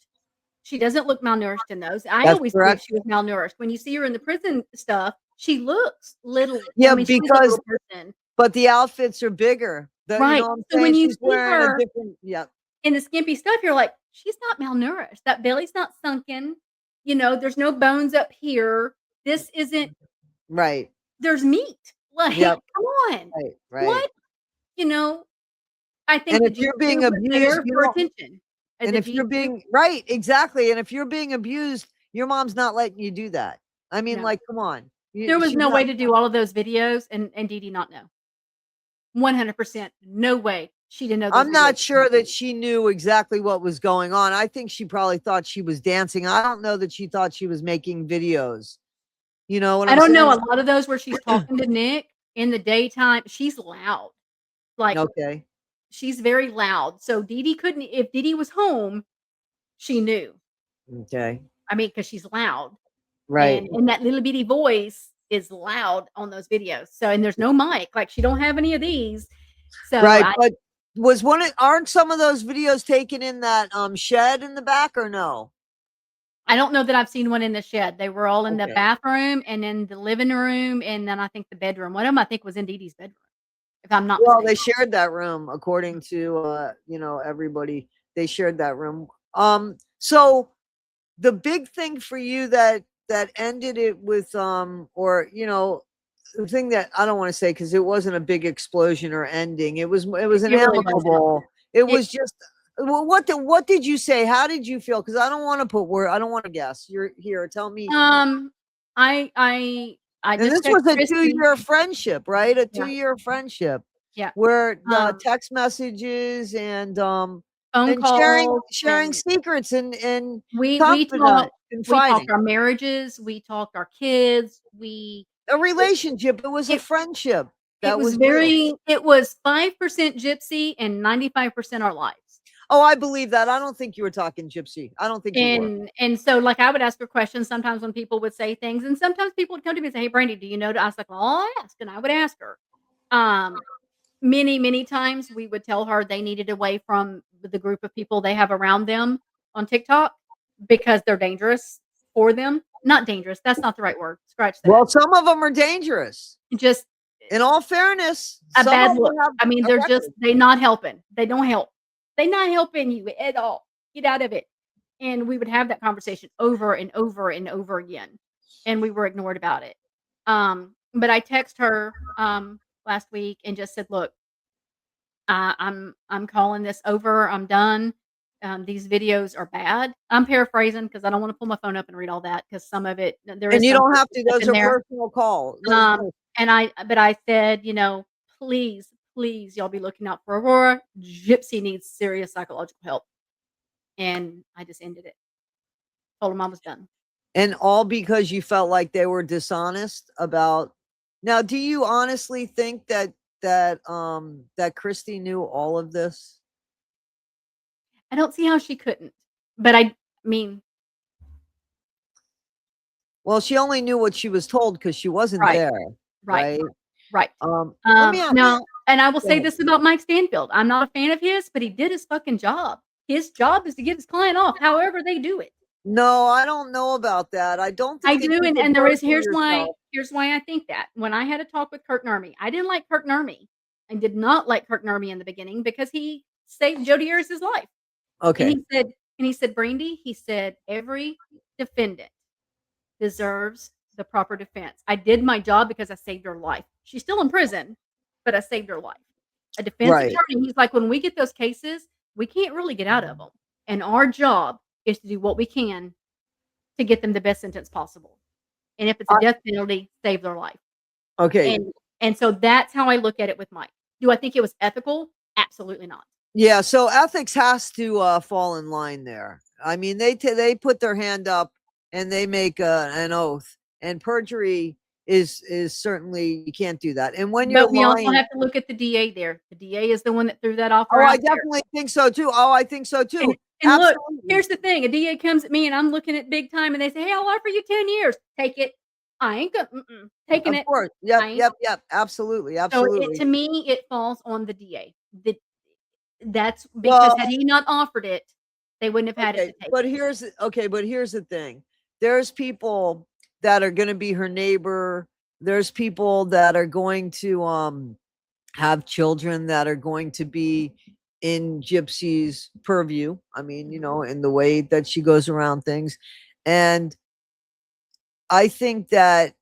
She doesn't look malnourished in those. I That's always believed correct. she was malnourished. When you see her in the prison stuff, she looks little. I Yeah, mean, she is a because little person. but the outfits are bigger. The, you Right. know what I'm So when saying? you She's see wearing a her different, yeah, in the skimpy stuff, you're like, "She's not malnourished. That belly's not sunken. You know, there's no bones up here. This isn't right. there's meat." Like, Yep, come on. right, right. What? You know, I think And the if you're jujitsu being was abused, there you for don't, attention. and The if you're jujitsu being right, exactly. And if you're being abused, your mom's not letting you do that. I mean, no. like, come on. There was She's no not. way to do all of those videos and Dee Dee not know. 100%. No way. She didn't know those I'm videos not were coming. sure that she knew exactly what was going on. I think she probably thought she was dancing. I don't know that she thought she was making videos. You know what I I'm don't know, saying? a lot of those where she's talking to Nick in the daytime, she's loud. Like, Okay. she's very loud. So Dee Dee couldn't if Dee Dee was home, she knew. Okay. I mean, because she's loud. Right. And that little bitty voice is loud on those videos. So and there's no mic, like, she don't have any of these. So Right, I but was one of aren't some of those videos taken in that, shed in the back or no? I don't know that I've seen one in the shed. They were all in the Okay. bathroom and in the living room, and then I think the bedroom. One of them I think was in Dee Dee's bedroom, if I'm not Well, they mistaken. shared that room according to, everybody. They shared that room. So the big thing for you that ended it with, or, the thing that I don't wanna say say because it wasn't a big explosion or ending. It was an It really wasn't. amicable. It It was just, well, what did you say? How did you feel? Because I don't wanna guess. You're here, tell me. um, I And just this text was a Christy. two-year friendship, right? A Yeah, two-year friendship yeah. where the Um, text messages phone and sharing calls sharing and secrets and we we confidant talked we talked confiding. our marriages, we talked our kids, we A it relationship, it was a it friendship it that was was real. very it was 5% Gypsy and 95% our lives. Oh, I believe that. I don't think you were talking Gypsy. I don't think you were. And so, like, I would ask her questions sometimes when people would say things, and sometimes people would come to me and say, "Hey, Brandy, do you know?" I was like, "Well, I'll ask," and I would ask her. Um, many times we would tell her they needed away from the group of people they have around them on TikTok because they're dangerous for them. Not dangerous. That's not the right word. Scratch that. Well, some of them are dangerous. Just In all fairness, a some bad of look. them have I mean, a record. they not helping. They don't help. They not helping you at all. Get out of it. And we would have that conversation over and over and over again, and we were ignored about it. But I text her last week and just said, "Look, I'm calling this over. I'm done. These videos are bad." I'm paraphrasing because I don't want to pull my phone up and read all that because some of it there And is you some don't have personal to. stuff Those in are there. personal calls. Um, and I said, "Please, please, y'all be looking out for Aurora. Gypsy needs serious psychological help." And I just ended it. Told him I was done. And all because you felt like they were dishonest about. Now, do you honestly think that Christy knew all of this? I don't see how she couldn't. But I mean, Well, she only knew what she was told because she wasn't right, there, right, right? right. Let me ask. Now, and I will Go say ahead. this about Mike Stanfield. I'm not a fan of his, but he did his fucking job. His job is to get his client off, however they do it. No, I don't know about that. I don't I think that do, you and could there is perjure yourself. here's why I think that. When I had a talk with Kurt Nurmi, I didn't like Kurt Nurmi. I did not like Kurt Nurmi in the beginning because he saved Jodi Arias' life. And Okay. he said, Brandy, he said, every defendant deserves the proper defense. I did my job because I saved her life. She's still in prison, but I saved her life. A defense Right. attorney, he's like, when we get those cases, we can't really get out of them. And our job is to do what we can to get them the best sentence possible. And if it's a I, death penalty, save their life. okay. And so that's how I look at it with Mike. Do I think it was ethical? Absolutely not. Yeah. So ethics has to fall in line there. I mean, they put their hand up and they make an oath, and perjury is certainly, you can't do that. And when you're But we also lying, have to look at the DA there. The DA is the one that threw that offer oh, I out there. definitely think so too. Oh, I think so too. And look, Absolutely. here's the thing. A DA comes at me and I'm looking at big time and they say, "Hey, I'll offer you 10 years. Take it." I ain't gonna taking Of it. course. I Yep. ain't. Yep. Yep. Absolutely. So it Absolutely. to me, it falls on the DA. That's because Well, had he not offered it, they wouldn't have had it okay, to take. but here's the thing. There's people that are going to be her neighbor. There's people that are going to have children that are going to be in Gypsy's purview. I mean, in the way that she goes around things. And I think that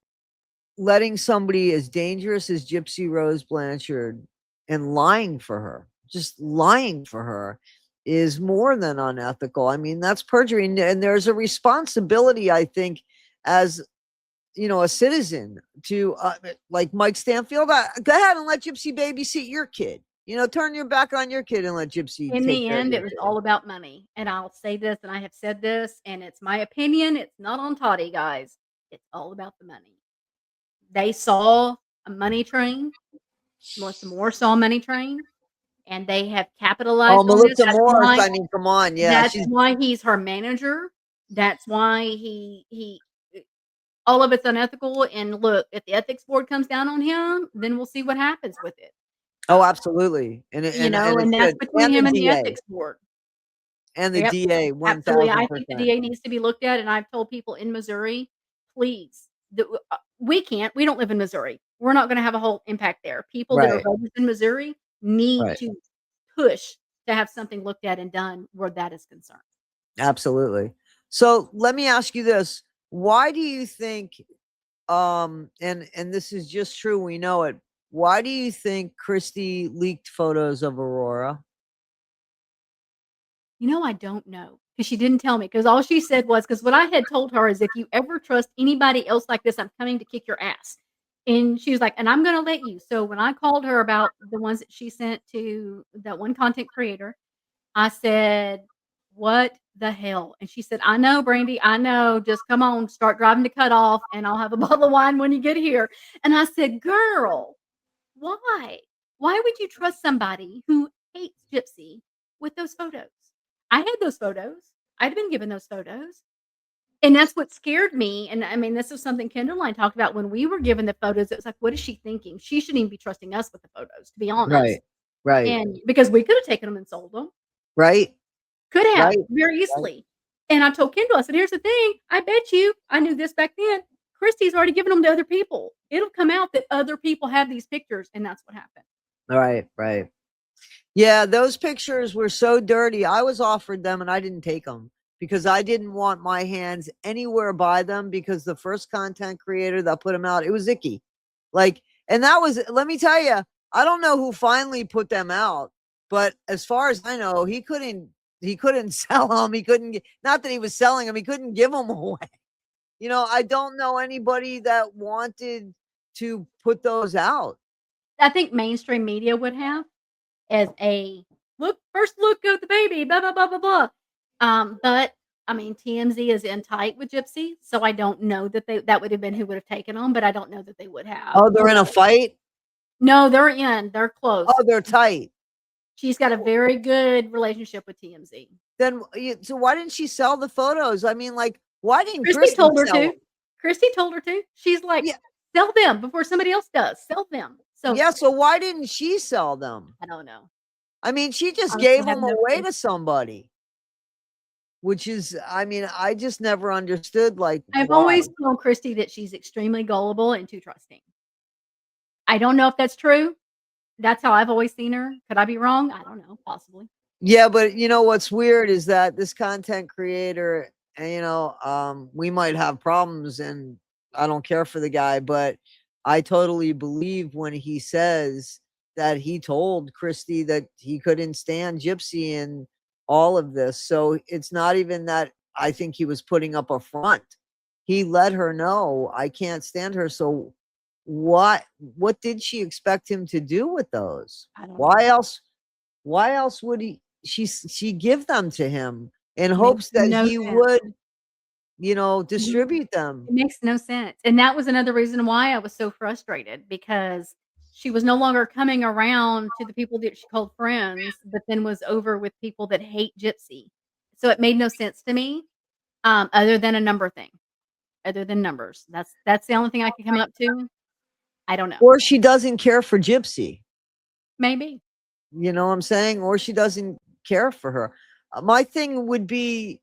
letting somebody as dangerous as Gypsy Rose Blanchard and lying for her, just lying for her, is more than unethical. I mean, that's perjury. And there's a responsibility, I think, as a citizen to, like Mike Stanfield, go ahead and let Gypsy babysit your kid. Turn your back on your kid and let Gypsy In take the care of end, your it was kid. all about money. And I'll say this, and I have said this, and it's my opinion. It's not on Toddy, guys. It's all about the money. They saw a money train. Melissa Moore saw a money train, and they have Oh, capitalized on this. Melissa Morris, I mean, come on. Yeah, That's she's why he's her manager. That's why he all of it's unethical. And look, if the ethics board comes down on him, then we'll see what happens with it. oh, Um, absolutely. And it and that's should. between And the him and the DA. ethics board. And the Yep, DA absolutely. I think the 1000%. DA needs to be looked at, and I've told people in Missouri, please, we can't. We don't live in Missouri. We're not going to have a whole impact there. People that are Right. voters in Missouri need Right. to push to have something looked at and done where that is concerned. Absolutely. So let me ask you this. Why do you think and this is just true, we know it. Why do you think Christy leaked photos of Aurora? I don't know because she didn't tell me. Because all she said was, because what I had told her is, if you ever trust anybody else like this, I'm coming to kick your ass. And she was like, and I'm going to let you. So when I called her about the ones that she sent to that one content creator, I said, "What the hell?" And she said, "I know, Brandy. I know. Just come on, start driving to cut off, and I'll have a bottle of wine when you get here." And I said, "Girl, why? Why would you trust somebody who hates Gypsy with those photos?" I had those photos. I'd been given those photos. And that's what scared me. And I mean, this is something Kendall and I talked about when we were given the photos. It was like, what is she thinking? She shouldn't even be trusting us with the photos, to be honest. Right. Right. And because we could have taken them and sold them. Right. Could have, Right. very Right. easily. And I told Kendall, I said, "Here's the thing. I bet you I knew this back then. Christy's already given them to other people. It'll come out that other people have these pictures." And that's what happened. Right. Right. Yeah, those pictures were so dirty. I was offered them and I didn't take them because I didn't want my hands anywhere by them, because the first content creator that put them out, it was icky. Like, and that was, let me tell you, I don't know who finally put them out, but as far as I know, he couldn't sell them. He couldn't, not that he was selling them, he couldn't give them away. I don't know anybody that wanted to put those out. I think mainstream media would have, as a first look of the baby, blah blah blah blah blah. But I mean, TMZ is in tight with Gypsy, so I don't know that that would have been who would have taken them, but I don't know that they would have. Oh, they're in a fight? No, they're in. They're close. Oh, they're tight. She's got a very good relationship with TMZ. Then so why didn't she sell the photos? I mean, like, why didn't Christy told her sell to. them? Christy told her to. She's like, Yeah. sell them before somebody else does. Sell them. So Yeah, so why didn't she sell them? I don't know. I mean, she just Honestly, gave I have them no away clue. to somebody. Which is, I mean, I just never understood, like, I've why. always told Christy that she's extremely gullible and too trusting. I don't know if that's true. That's how I've always seen her. Could I be wrong? I don't know. Possibly. Yeah, but you know what's weird is that this content creator, and we might have problems, and I don't care for the guy, but I totally believe when he says that he told Christy that he couldn't stand Gypsy and all of this. So it's not even that I think he was putting up a front. He let her know, I can't stand her. So what did she expect him to do with those? I don't Why know. else? Why else would she give them to him in It hopes makes that no he sense. would, Mhm. distribute them? It makes no sense. And that was another reason why I was so frustrated because she was no longer coming around to the people that she called friends, but then was over with people that hate Gypsy. So it made no sense to me, other than a number thing, other than numbers. That's the only thing I could come up to. I don't know. Or she doesn't care for Gypsy. Maybe. You know what I'm saying? Or she doesn't care for her. My thing would be,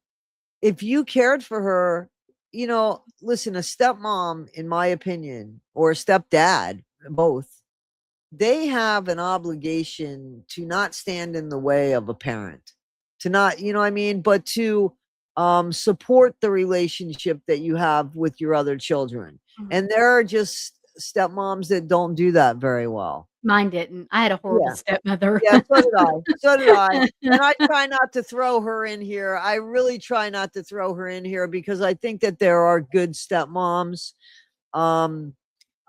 if you cared for her, listen, a stepmom, in my opinion, or a stepdad, both, they have an obligation to not stand in the way of a parent, to not, you know what I mean, but to support the relationship that you have with your other children. Mhm. And there are just stepmoms that don't do that very well. Mine didn't. I had a horrible Yeah. stepmother. Yeah, so did I. So did I. And I try not to throw her in here. I really try not to throw her in here because I think that there are good stepmoms. Um,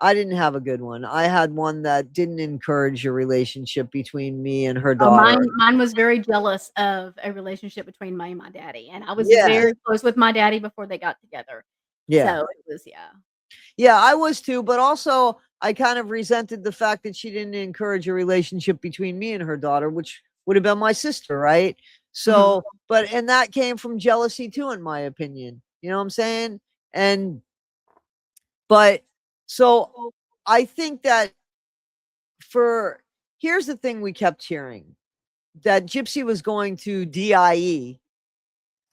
I didn't have a good one. I had one that didn't encourage a relationship between me and her Oh, daughter. mine was very jealous of a relationship between me and my daddy, and I was Yeah. very close with my daddy before they got together. Yeah. So it was yeah. Yeah, I was too, but also I kind of resented the fact that she didn't encourage a relationship between me and her daughter, which would have been my sister, right? Mhm. So, and that came from jealousy too, in my opinion. You know what I'm saying? And, but so I think that here's the thing we kept hearing, that Gypsy was going to DIE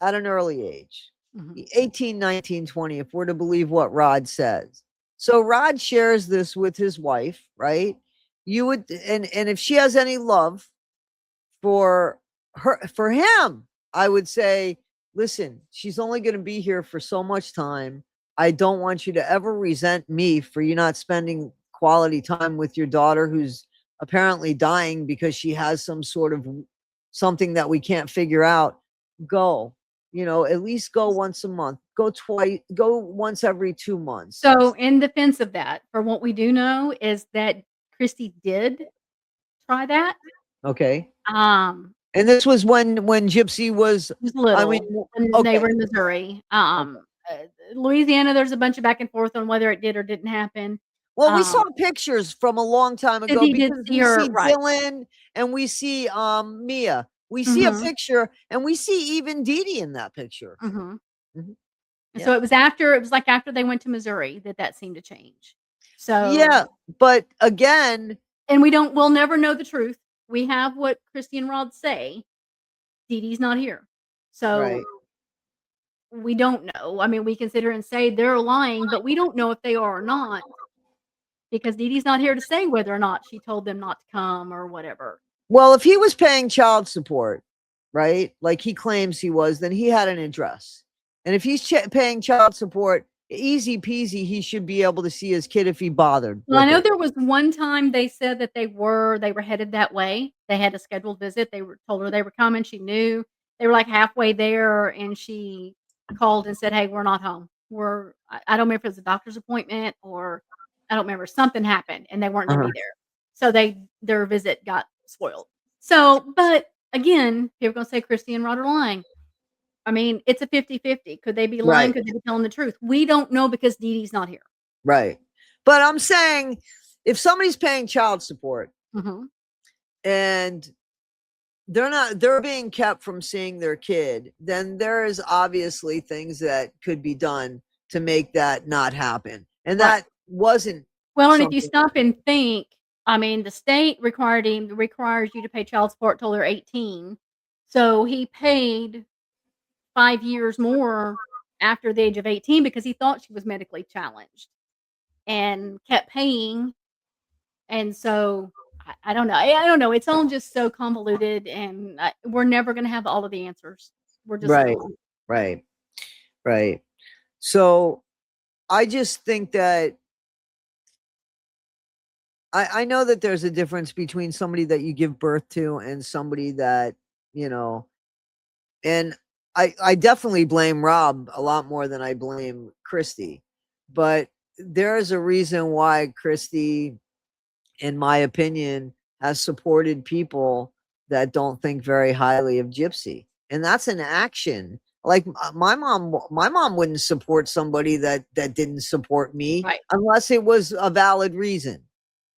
at an early age, Mhm. 18, 19, 20, if we're to believe what Rod says. So Rod shares this with his wife, right? You would, and if she has any love for for him, I would say, listen, she's only going to be here for so much time. I don't want you to ever resent me for you not spending quality time with your daughter, who's apparently dying because she has some sort of something that we can't figure out. Go, at least go once a month, go twice, go once every 2 months. So in defense of that, for what we do know is that Christy did try that. Okay. Um, And this was when Gypsy was, she was I mean, little when they okay. were in Missouri. Okay. Louisiana, there's a bunch of back and forth on whether it did or didn't happen. Well, we saw pictures from a long time ago Cindy did because see we her see right. Dylan and we see Mia. We see a Mhm. picture and we see even Dee Dee in that picture. Mhm. Mhm. And Yeah. so it was like after they went to Missouri that seemed to change. Yeah, So but again, and we'll never know the truth. We have what Christy and Rod say. Dee Dee's not here. right. So we don't know. I mean, we can sit here and say they're lying, but we don't know if they are or not because Dee Dee's not here to say whether or not she told them not to come or whatever. Well, if he was paying child support, right, like he claims he was, then he had an address. And if he's paying child support, easy peasy, he should be able to see his kid if he bothered Well, I with know it. there was one time they said that they were headed that way. They had a scheduled visit. They were told her they were coming. She knew. They were like halfway there and she called and said, "Hey, we're not home. I don't remember if it was a doctor's appointment or I don't remember. Something happened and they weren't going to Uh-huh. be there." So their visit got spoiled. So, but again, people are going to say Christy and Rod are lying. I mean, it's a 50-50. Could they be lying? Right. Could they be telling the truth? We don't know because Dee Dee's not here. Right. But I'm saying if somebody's paying child support Mhm. and they're being kept from seeing their kid, then there is obviously things that could be done to make that not happen. And Right. that wasn't Well, and if you something. stop and think, I mean, the state requires you to pay child support till they're 18. So he paid 5 years more after the age of 18 because he thought she was medically challenged and kept paying. And so I don't know. I don't know. It's all just so convoluted, and we're never going to have all of the answers. We're just Right. not. Right. Right. So I just think that I know that there's a difference between somebody that you give birth to and somebody that, you know, and I definitely blame Rob a lot more than I blame Christy. But there is a reason why Christy, in my opinion, has supported people that don't think very highly of Gypsy. And that's an action. Like my mom wouldn't support somebody that didn't support me Right. unless it was a valid reason.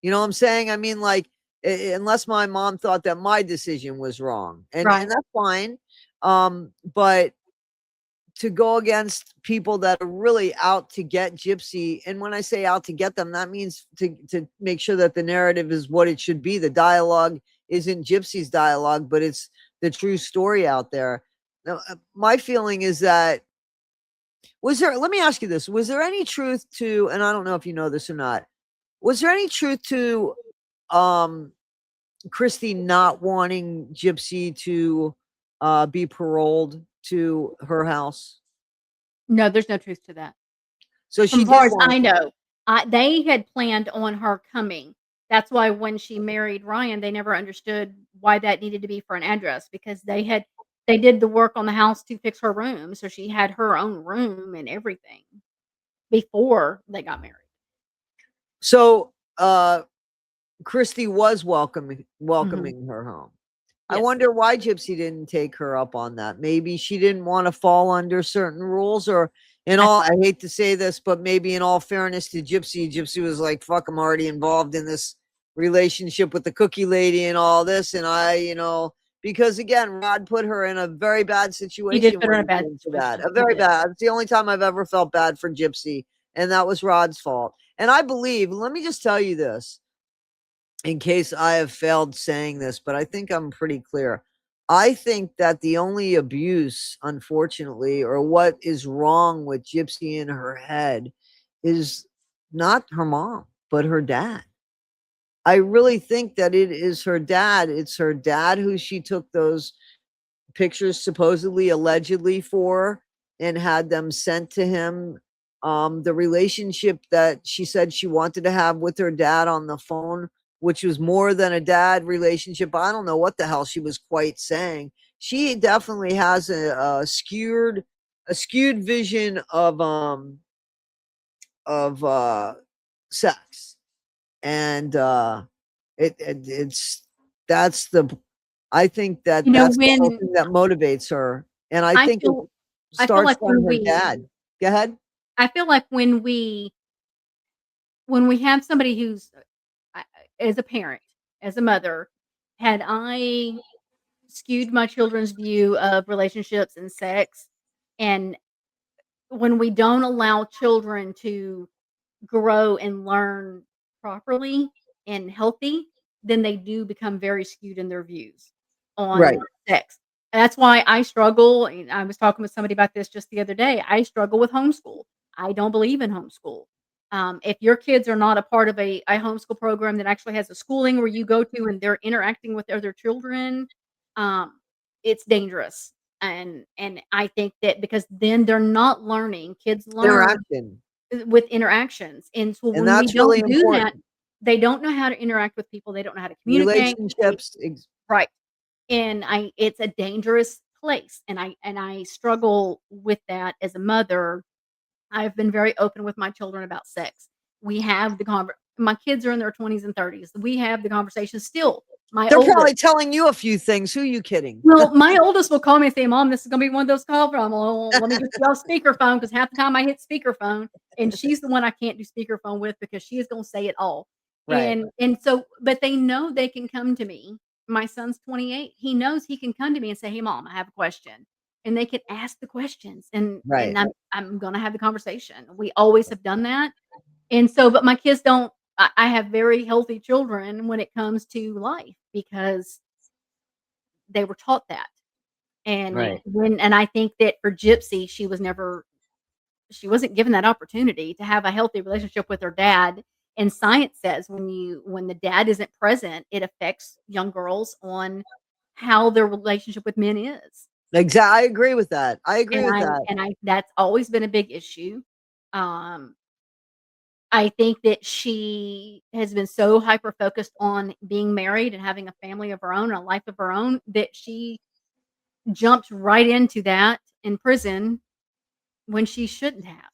You know what I'm saying? I mean, like, unless my mom thought that my decision was wrong, and Right. that's fine. But to go against people that are really out to get Gypsy, and when I say out to get them, that means to make sure that the narrative is what it should be. The dialogue isn't Gypsy's dialogue, but it's the true story out there. Now, my feeling is that was there. Let me ask you this: was there any truth to? And I don't know if you know this or not. Was there any truth to um Christy not wanting Gypsy to be paroled to her house? No, there's no truth to that. So From she did far as want. I know, they had planned on her coming. That's why when she married Ryan, they never understood why that needed to be for an address because they did the work on the house to fix her room, so she had her own room and everything before they got married. So Christy was Mhm. welcoming her home. I Yes. wonder why Gypsy didn't take her up on that. Maybe she didn't want to fall under certain rules, or in I all, I hate to say this, but maybe in all fairness to Gypsy, Gypsy was like, fuck, I'm already involved in this relationship with the cookie lady and all this. And because again, Rod put her in a very bad He did situation put her when in a it bad came to that. situation. A He very did. bad. It's the only time I've ever felt bad for Gypsy. And that was Rod's fault. And I believe, let me just tell you this in case I have failed saying this, but I think I'm pretty clear. I think that the only abuse, unfortunately, or what is wrong with Gypsy in her head is not her mom, but her dad. I really think that it is her dad. It's her dad who she took those pictures supposedly allegedly for and had them sent to him. The relationship that she said she wanted to have with her dad on the phone, which was more than a dad relationship. I don't know what the hell she was quite saying. She definitely has a skewed vision of sex. And it's that's the I think that You know, that's the whole when thing that motivates her, and I I think it feel I feel starts like from her dad. Go ahead. when we have somebody who's as a parent, as a mother, had I skewed my children's view of relationships and sex, and when we don't allow children to grow and learn properly and healthy, then they do become very skewed in their views on Right. sex. And that's why I struggle, and I was talking with somebody about this just the other day. I struggle with homeschool. I don't believe in homeschool. If your kids are not a part of a homeschool program that actually has a schooling where you go to and they're interacting with other children, um, it's dangerous. And I think that because then they're not learning. Kids learn Interaction, with interactions, and so and when we that's really don't do that, important. they don't know how to interact with people, they don't know how to communicate, they Relationships, right, and I it's a dangerous place, and I struggle with that as a mother. I've been very open with my children about sex. We have the my kids are in their 20s and 30s. We have the conversation still. My They're oldest. probably telling you a few things. Who are you kidding? Well, my oldest will call me and say, "Mom, this is gonna be one of those calls from, well, let me get you off speakerphone," because half the time I hit speakerphone, and she's the one I can't do speakerphone with because she is gonna say it all. Right. And so, but they know they can come to me. My son's 28. He knows he can come to me and say, "Hey, Mom, I have a question," and they can ask the questions, and Right. I'm gonna have the conversation. We always have done that, and so, but my kids don't. I have very healthy children when it comes to life because they were taught that. Right. And I think that for Gypsy, she wasn't given that opportunity to have a healthy relationship with her dad. And science says when the dad isn't present, it affects young girls on how their relationship with men is. Exactly. I agree with that. I agree And with I that. and I that's always been a big issue. Um, I think that she has been so hyper focused on being married and having a family of her own, a life of her own, that she jumped right into that in prison when she shouldn't have.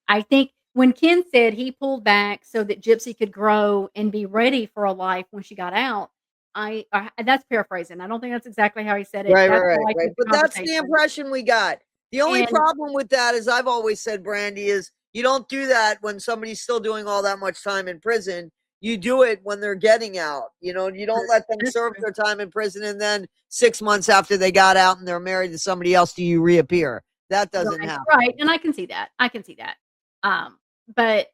I think when Ken said he pulled back so that Gypsy could grow and be ready for a life when she got out, I that's paraphrasing. I don't think that's exactly how he said it. Right, right, That's right, how I right. took the But that's the conversation. impression we got. The only And problem with that, as I've always said, Brandy, is you don't do that when somebody's still doing all that much time in prison. You do it when they're getting out. You know, you don't let them that's serve true. their time in prison and then 6 months after they got out and they're married to somebody else, do you reappear? That doesn't Right, happen. right, and I can see that. I can see that. But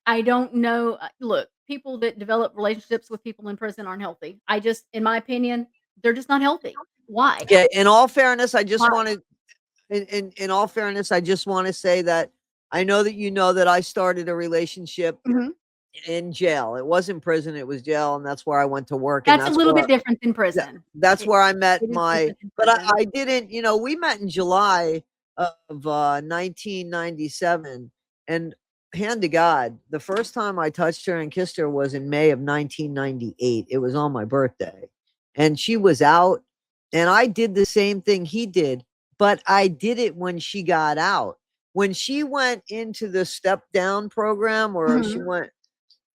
I don't know. Look, people that develop relationships with people in prison aren't healthy. I just, in my opinion, they're just not healthy. Why? Yeah, in all fairness, I just Why? want to in all fairness, I just want to say that I know that you know that I started a relationship Mhm. in jail. It wasn't prison, it was jail, and that's where I went to work, and That's a little bit different than prison. that's It where I met it is my different than but prison. I didn't, we met in July of 1997, and hand to God, the first time I touched her and kissed her was in May of 1998. It was on my birthday, and she was out, and I did the same thing he did, but I did it when she got out. When she went into the step down program, or she Mhm. went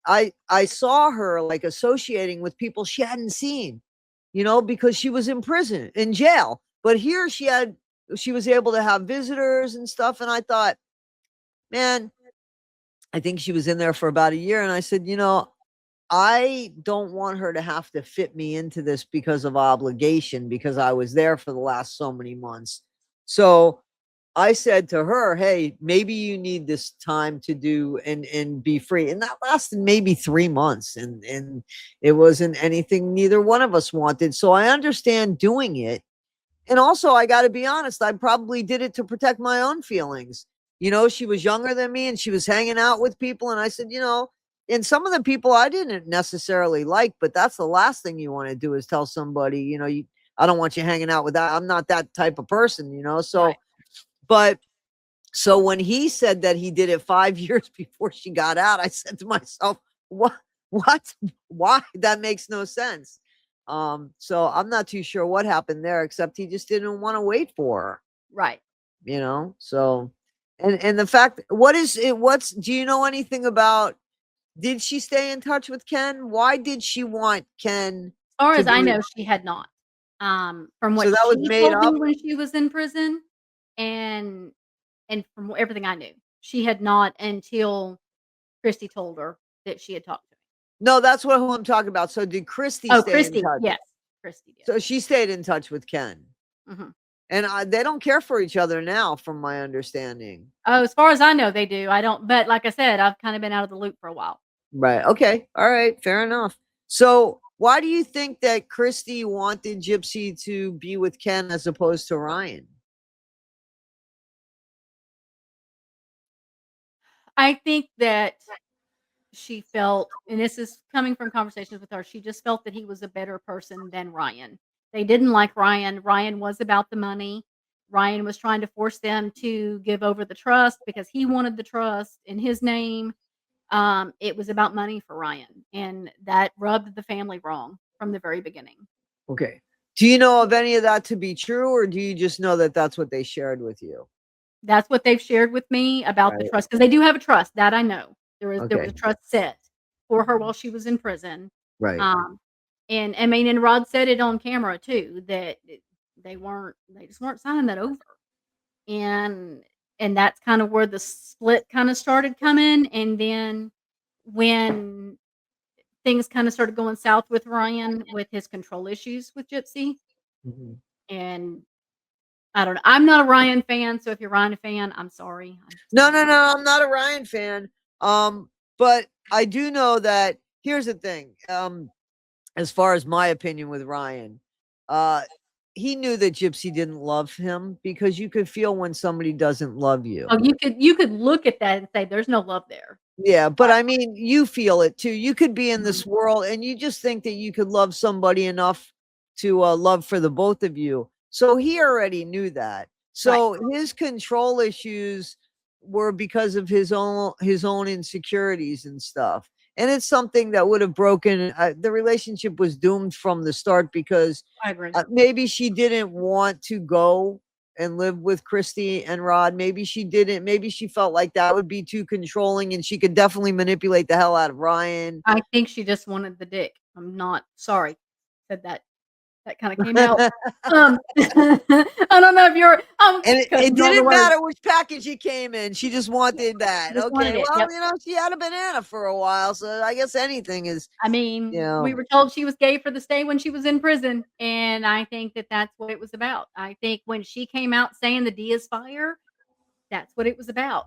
I saw her like associating with people she hadn't seen, because she was in prison, in jail. But here she was able to have visitors and stuff. And I thought, man, I think she was in there for about a year. And I said, I don't want her to have to fit me into this because of obligation, because I was there for the last so many months. So I said to her, "Hey, maybe you need this time to do and be free." And that lasted maybe 3 months, and it wasn't anything neither one of us wanted. So I understand doing it. And also, I got to be honest, I probably did it to protect my own feelings. She was younger than me and she was hanging out with people, and I said, and some of the people I didn't necessarily like, but that's the last thing you want to do is tell somebody, I don't want you hanging out with that. I'm not that type of person. Right. But so when he said that he did it 5 years before she got out, I said to myself, "What? What? Why? That makes no sense." So I'm not too sure what happened there, except he just didn't want to wait for her, Right. So, and the fact, what is it? Do you know anything about? Did she stay in touch with Ken? Why did she want Ken As far to as I be? know, she had not. From So what that was she made told me up. when she was in prison, and from everything I knew, she had not until Christy told her that she had talked to him. No, that's who I'm talking about. So did Christy Oh, stay in Christy, touch? yes, Christy did. So she stayed in touch with Ken. Mhm. And they don't care for each other now, from my understanding. Oh, as far as I know, they do. I don't, but like I said, I've kinda been out of the loop for a while. Right. Okay. All right. Fair enough. So why do you think that Christy wanted Gypsy to be with Ken as opposed to Ryan? I think that she felt, and this is coming from conversations with her, she just felt that he was a better person than Ryan. They didn't like Ryan. Ryan was about the money. Ryan was trying to force them to give over the trust because he wanted the trust in his name. It was about money for Ryan, and that rubbed the family wrong from the very beginning. Okay. Do you know of any of that to be true, or do you just know that that's what they shared with you? That's what they've shared with me about the Right. trust, because they do have a trust, that I know. There was a Okay. trust set for her while she was in prison. Right. Um, And I mean, and Rod said it on camera too that they just weren't signing that over. And that's kind of where the split kind of started coming. And then when things kind of started going south with Ryan with his control issues with Gypsy, Mhm. and I don't know. I'm not a Ryan fan, so if you're a Ryan fan, I'm sorry. I'm No, sorry. no, no. I'm not a Ryan fan. But I do know that here's the thing. As far as my opinion with Ryan, uh, he knew that Gypsy didn't love him because you could feel when somebody doesn't love you. Oh, you could look at that and say, "There's no love there." Yeah, but I mean, you feel it too. You could be in Mhm. this world and you just think that you could love somebody enough to love for the both of you. So he already knew that. Right. So his control issues were because of his own insecurities and stuff. And it's something that would have broken the relationship was doomed from the start because I agree. maybe she didn't want to go and live with Christy and Rod. Maybe she didn't. Maybe she felt like that would be too controlling and she could definitely manipulate the hell out of Ryan. I think she just wanted the dick. I'm not sorry. Said that. That kinda came out. I don't know if you're And I'm it cutting all the didn't words. matter which package it came in. She just wanted that. Just wanted Okay. it. Yep. Well, she had a banana for a while. So I guess anything is, I you mean, we know, were told she was gay for the stay when she was in prison, and I think that that's what it was about. I think when she came out saying the D is fire, that's what it was about.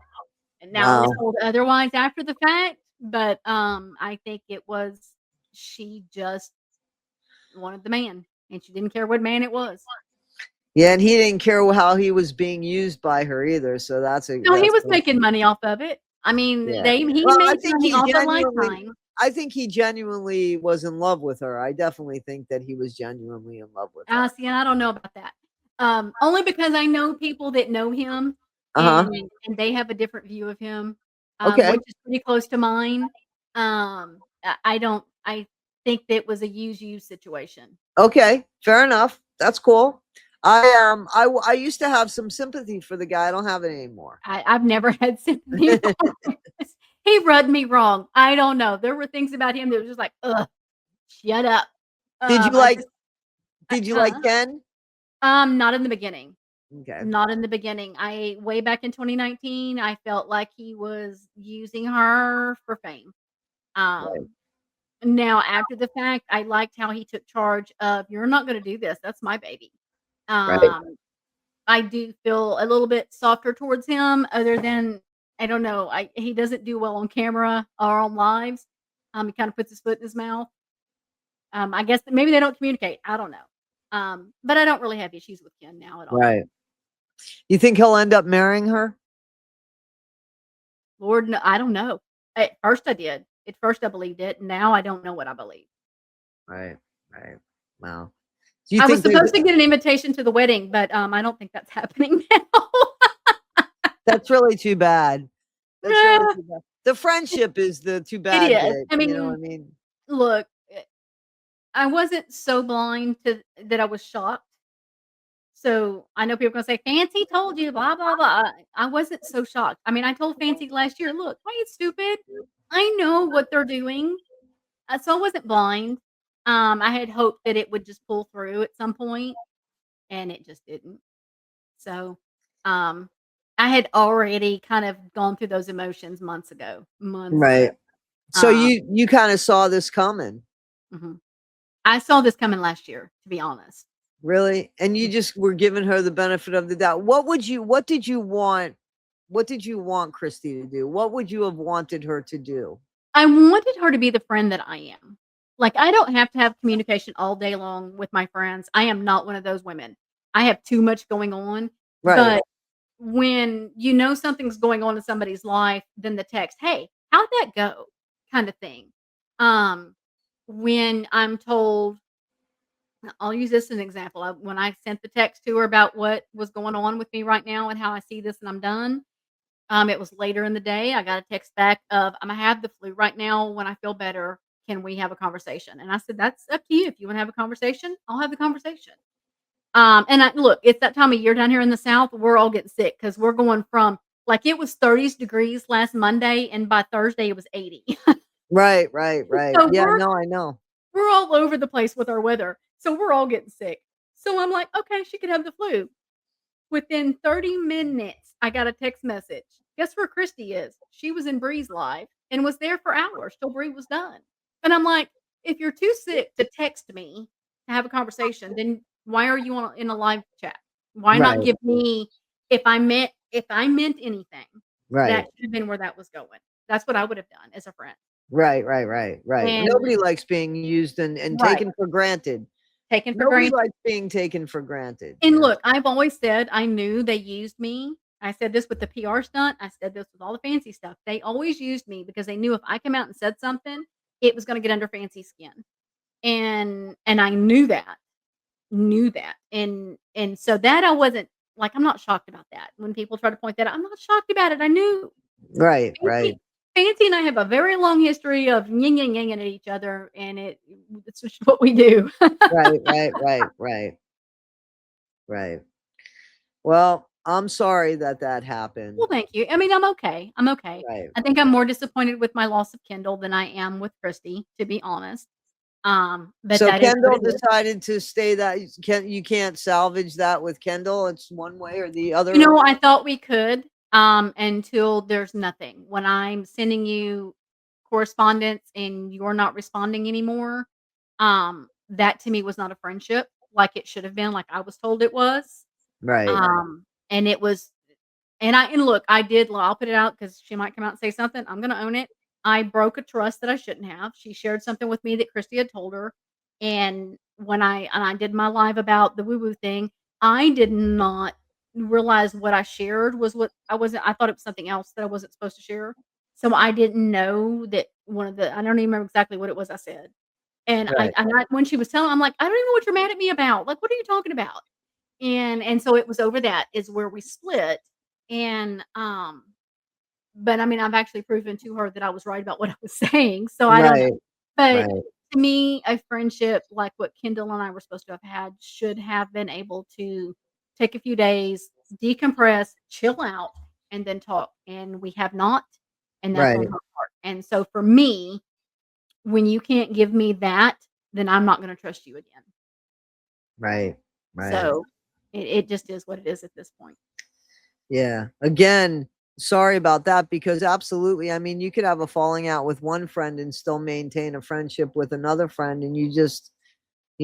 And now it was wow. told otherwise after the fact, but, I think it was she just wanted the man, and she didn't care what man it was. Yeah. And he didn't care how he was being used by her either. So No, he that's, was making money off of it. I mean, yeah. he Well, made money off of Lifetime. I think he genuinely was in love with her. I definitely think that he was genuinely in love with her. See, and I don't know about that. Only because I know people that know him, Uh-huh. and they have a different view of him, Okay. which is pretty close to mine. I don't. I think that it was a use situation. Okay. Fair enough. That's cool. I used to have some sympathy for the guy. I don't have it anymore. I've never had sympathy for him. He rubbed me wrong. I don't know. There were things about him that was just like, ugh, shut up. Did you I like just, did you like huh? Ken? Not in the beginning. Okay. Not in the beginning. I way back in 2019, I felt like he was using her for fame. Right. Um, Now after the fact, I liked how he took charge of, "You're not gonna do this. That's my baby." Right. I do feel a little bit softer towards him other than I don't know, he doesn't do well on camera or on lives. He kinda puts his foot in his mouth. I guess that maybe they don't communicate. I don't know. But I don't really have issues with Ken now at all. Right. You think he'll end up marrying her? Lord, no, I don't know. At first I did. At first I believed it. Now I don't know what I believe. Right. Right. Wow. Do you I was think there's supposed to get an invitation to the wedding, but, I don't think that's happening now. that's really too bad. That's really Yeah, too bad. The friendship is the too it bad is. bit, I you know what mean, I mean? look, I wasn't so blind to that I was shocked. So, I know people are gonna say, "Fancy told you, blah, blah, blah." I wasn't so shocked. I mean, I told Fancy last year, "Look, I ain't stupid. I know what they're doing." So I wasn't blind. I had hoped that it would just pull through at some point, and it just didn't. So, um, I had already kind of gone through those emotions months ago, months ago. Right. So Um, you kinda saw this coming. mhm. I saw this coming last year, to be honest. Really? And you Mhm. just were giving her the benefit of the doubt. What did you want Christy to do? What would you have wanted her to do? I wanted her to be the friend that I am. Like, I don't have to have communication all day long with my friends. I am not one of those women. I have too much going on, Right. but when you know something's going on in somebody's life, then the text, "Hey, how'd that go?" kind of thing. Um, when I'm told I'll use this as an example. When I sent the text to her about what was going on with me right now and how I see this and I'm done, it was later in the day. I got a text back of, "I'm gonna have the flu right now. When I feel better, can we have a conversation?" And I said, "That's up to you. If you want to have a conversation, I'll have the conversation." And look, it's that time of year down here in the South. We're all getting sick because we're going from like it was 30s degrees last Monday, and by Thursday it was 80. Right, right, right. So Yeah, no, I know. we're all over the place with our weather. So we're all getting sick. So I'm like, okay, she could have the flu. Within 30 minutes, I got a text message. Guess where Christy is? She was in Bree's live and was there for hours till Bree was done. And I'm like, if you're too sick to text me to have a conversation, then why are you in a live chat? Why not Right. give me if I meant anything, Right. that should have been where that was going. That's what I would have done as a friend. Right. Right. Right. Right. And Nobody likes being used and right, taken for granted. taken for Nobody granted. likes being taken for granted. And look, I've always said I knew they used me. I said this with the PR stunt. I said this with all the fancy stuff. They always used me because they knew if I came out and said something, it was gonna get under fancy skin. And I knew that. And so that I wasn't like, I'm not shocked about that. When people try to point that out, I'm not shocked about it. I knew. Right. Fancy Right. Fancy and I have a very long history of yin yang yang at each other, and it's just what we do. Right. Right. Right. Right. Right. Well, I'm sorry that that happened. Well, thank you. I mean, I'm okay. I'm okay. Right. I think I'm more disappointed with my loss of Kendall than I am with Christy, to be honest. But So that is what Kendall it is. decided to stay that you can't salvage that with Kendall. It's one way or the You other. know, I thought we could, until there's nothing. When I'm sending you correspondence and you're not responding anymore, that to me was not a friendship like it should have been, like I was told it was. Right. And it was and look, I did I'll put it out because she might come out and say something. I'm gonna own it. I broke a trust that I shouldn't have. She shared something with me that Christy had told her, and when I did my live about the woo-woo thing, I did not realize what I shared was what I thought it was something else that I wasn't supposed to share. So I didn't know that I don't even remember exactly what it was I said. And Right. when she was telling, I'm like, "I don't even know what you're mad at me about. Like, what are you talking about?" And so it was over that is where we split, and, but, I mean, I've actually proven to her that I was right about what I was saying, so I don't know. Right. But Right. to me, a friendship like what Kendall and I were supposed to have had should have been able to take a few days, decompress, chill out, and then talk, and we have not, and that's on her Right. part. And so for me, when you can't give me that, then I'm not gonna trust you again. Right. Right. So it just is what it is at this point. Yeah. Again, sorry about that because absolutely, I mean, you could have a falling out with one friend and still maintain a friendship with another friend, and you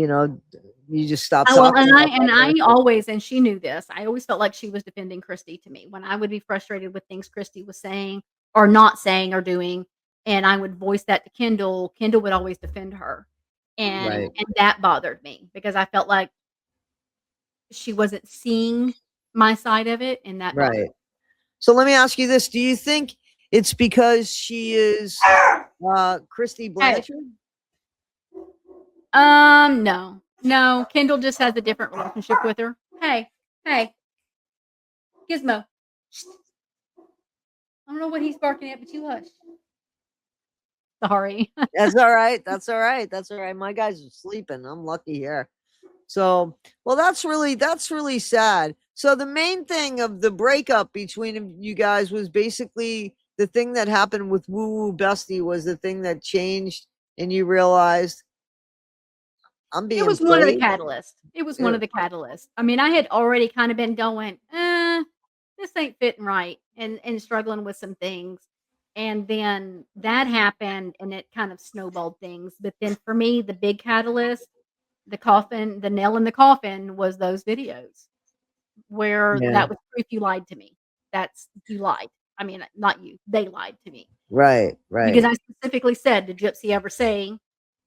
know, you just stop Oh, well, talking about that and I person. always and she knew this, I always felt like she was defending Christy to me. When I would be frustrated with things Christy was saying or not saying or doing, and I would voice that to Kendall, Kendall would always defend her. Right. And that bothered me because I felt like she wasn't seeing my side of it, and that bothered Right. me. So let me ask you this. Do you think it's because she is Christy Hey, Blanchard? no. No, Kendall just has a different relationship with her. Hey, hey, Gizmo. I don't know what he's barking at, but you hush. Sorry. That's all right. That's all right. That's all right. My guys are sleeping. I'm lucky here. So, well, that's really sad. So the main thing of the breakup between you guys was basically the thing that happened with Woo Woo Bestie was the thing that changed, and you realized I'm It being was one of the played. catalysts. It was one Yeah, of the catalysts. I mean, I had already kind of been going, this ain't fitting right and struggling with some things. And then that happened and it kind of snowballed things. But then for me, the big catalyst, the nail in the coffin was those videos where yeah, that was proof you lied to me. You lied. I mean, not you, they lied to me. right, Because right, I specifically said, "Did Gypsy ever say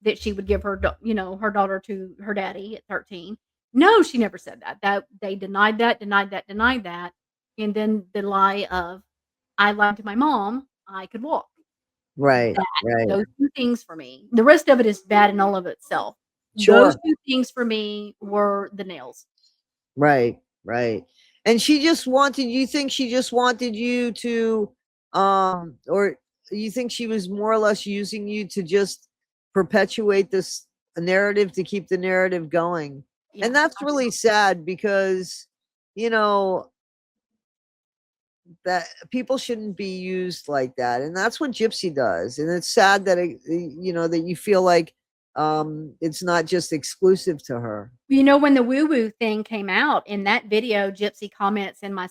that she would give her daughter to her daddy at 13?" No, she never said that. That they denied that, denied that, denied that, and then the lie of, "I lied to my mom, I could walk." right, That right. those 2 things for me. The rest of it is bad in all of itself. Those Sure. 2 things for me were the nails. Right, right. And she just wanted you think she just wanted you to or you think she was more or less using you to just perpetuate this narrative to keep the narrative going. And Yeah, that's I do. really sad because you know that people shouldn't be used like that. And that's what Gypsy does. And it's sad that that you feel like it's not just exclusive to her. You know, when the woo-woo thing came out in that video, Gypsy comments in my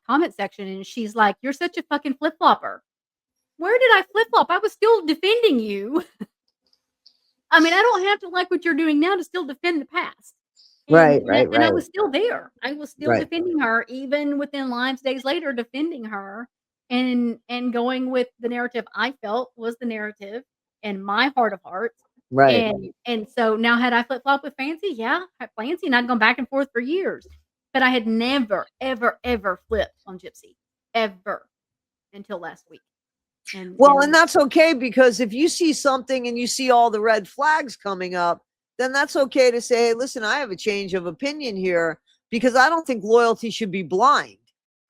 comment section, and she's like, "You're such a fucking flip-flopper." Where did I flip-flop? I was still defending you. I mean, I don't have to like what you're doing now to still defend the past. Right, And I right, was still there. I was still right, defending her even within lives days later, defending her and going with the narrative I felt was the narrative in my heart of hearts. right. And so now had I flip-flopped with Fancy? Yeah, Fancy and I'd gone back and forth for years. But I had never, ever, ever flipped on Gypsy. Ever until last week. Well, and that's okay, because if you see something and you see all the red flags coming up, then that's okay to say, hey, listen, I have a change of opinion here, because I don't think loyalty should be blind.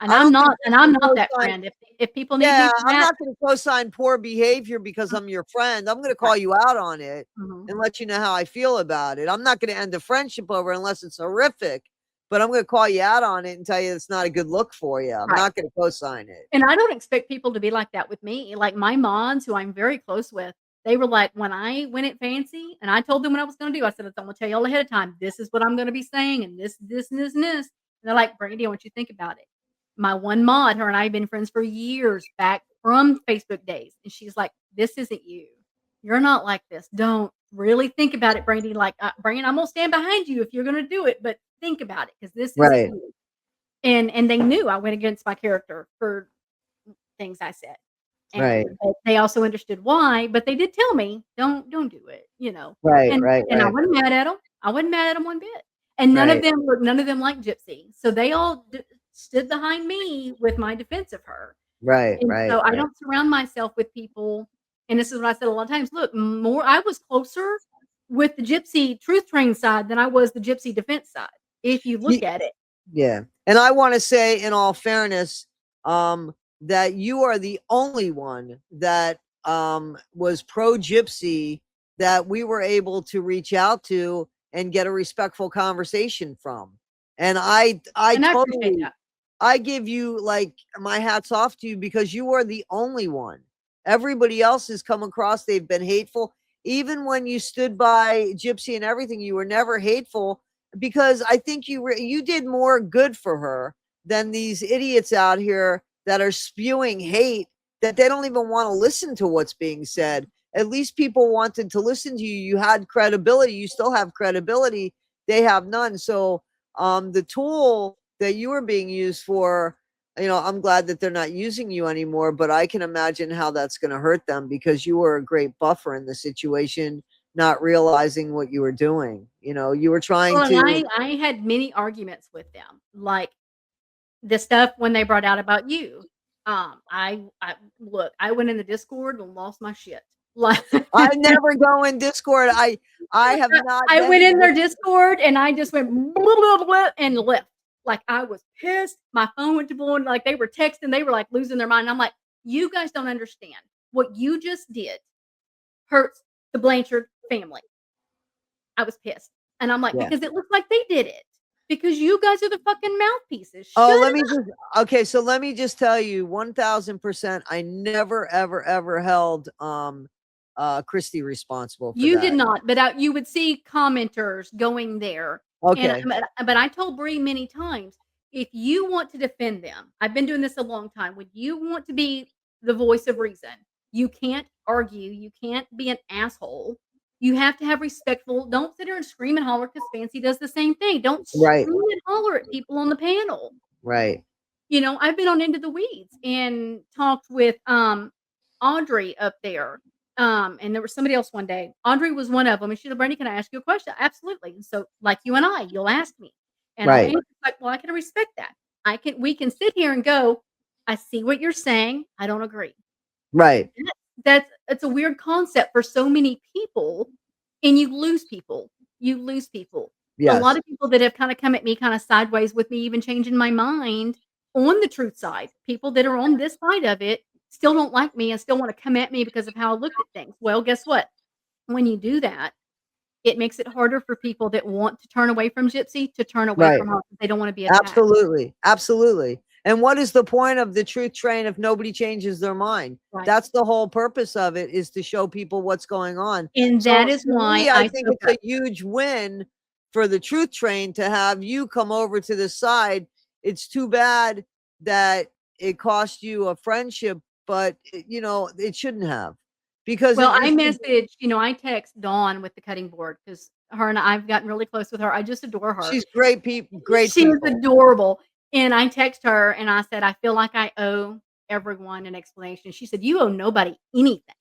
And I'm not that co-sign- friend. If people need me Yeah, for I'm that, not going to co-sign poor behavior because I'm your friend. I'm going to call you out on it Mhm. and let you know how I feel about it. I'm not going to end a friendship over unless it's horrific, but I'm going to call you out on it and tell you it's not a good look for you. I'm Right. not going to co-sign it. And I don't expect people to be like that with me. Like my moms, who I'm very close with, they were like, when I went at Fancy and I told them what I was going to do, I said, I'm going to tell you all ahead of time. This is what I'm going to be saying, and this, and this. And they're like, Brande, I want you to think about it. My one mod, her and I have been friends for years back from Facebook days. And she's like, this isn't you. You're not like this. Don't really think about it, Brande. Like, Brande, I'm going to stand behind you if you're going to do it, but think about it, because this Right. isn't you. And they knew I went against my character for things I said. Right. And they also understood why, but they did tell me, don't do it, you know. Right, And right, I right. wasn't mad at them. I wasn't mad at them one bit. And none of them like Gypsy. So they all stood behind me with my defense of her. Right, And right, so I right. don't surround myself with people, and this is what I said a lot of times. Look, I was closer with the Gypsy truth train side than I was the Gypsy defense side, if you look at it. Yeah. And I want to say, in all fairness, that you are the only one that was pro Gypsy that we were able to reach out to and get a respectful conversation from. And I And I appreciate totally, that. I give you like my hats off to you, because you are the only one. Everybody else has come across, they've been hateful. Even when you stood by Gypsy and everything, you were never hateful, because I think you did more good for her than these idiots out here that are spewing hate, that they don't even want to listen to what's being said. At least people wanted to listen to you. You had credibility. You still have credibility. They have none. So the tool that you were being used for, I'm glad that they're not using you anymore, but I can imagine how that's going to hurt them, because you were a great buffer in the situation, not realizing what you were doing. You were trying Well, to. and I had many arguments with them, like the stuff when they brought out about you. I look, I went in the Discord and lost my shit. Like I never go in Discord. I have not. I been went in their Discord. Discord and I just went blah, blah, blah, and left. Like I was pissed. My phone went to blowing. Like they were texting. They were like losing their mind. I'm like, you guys don't understand what you just did hurts the Blanchard family. I was pissed. And I'm like, Yeah. because it looks like they did it. Because you guys are the fucking mouthpieces. Oh, Shut let me just tell you 1000%. I never, ever, ever held Christy responsible for You that. did not, but you would see commenters going there. Okay. But I told Bree many times, if you want to defend them, I've been doing this a long time. When you want to be the voice of reason, you can't argue. You can't be an asshole. You have to have respectful. Don't sit there and scream and holler, because Fancy does the same thing. Don't Right. scream and holler at people on the panel. Right. I've been on Into the Weeds and talked with Audrey up there. And there was somebody else one day. Audrey was one of them. And she said, Brande, can I ask you a question? Absolutely. And so, like you and I, you'll ask me. And I'll Right. answer, like, well, I can respect that. We can sit here and go, I see what you're saying. I don't agree. Right. It's a weird concept for so many people, and you lose people. You lose people. Yes. A lot of people that have kind of come at me kind of sideways with me, even changing my mind on the truth side. People that are on this side of it still don't like me and still want to come at me because of how I looked at things. Well, guess what? When you do that, it makes it harder for people that want to turn away from Gypsy to turn away Right. from her because they don't want to be attacked. Absolutely. Absolutely. And what is the point of the truth train if nobody changes their mind? Right. That's the whole purpose of it, is to show people what's going on. And So that is to why me, I I think spoke it's up. a huge win for the truth train to have you come over to the side. It's too bad that it cost you a friendship, but it shouldn't have, because Well, I it should. messaged, I text Dawn with the cutting board because her and I've gotten really close with her. I just adore her. She's great great She is people. adorable. And I text her and I said, "I feel like I owe everyone an explanation." She said, "You owe nobody anything."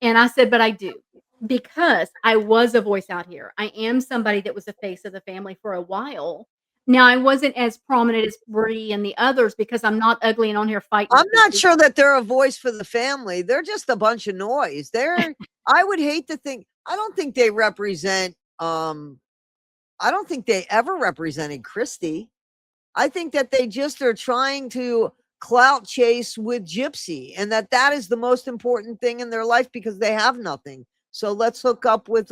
And I said, "But I do, because I was a voice out here. I am somebody that was the face of the family for a while. Now, I wasn't as prominent as Bree and the others because I'm not ugly and on here fighting I'm with not people." sure that they're a voice for the family. They're just a bunch of noise. I would hate to think, I don't think they represent, I don't think they ever represented Christy. I think that they just are trying to clout chase with Gypsy, and that is the most important thing in their life, because they have nothing. So let's hook up with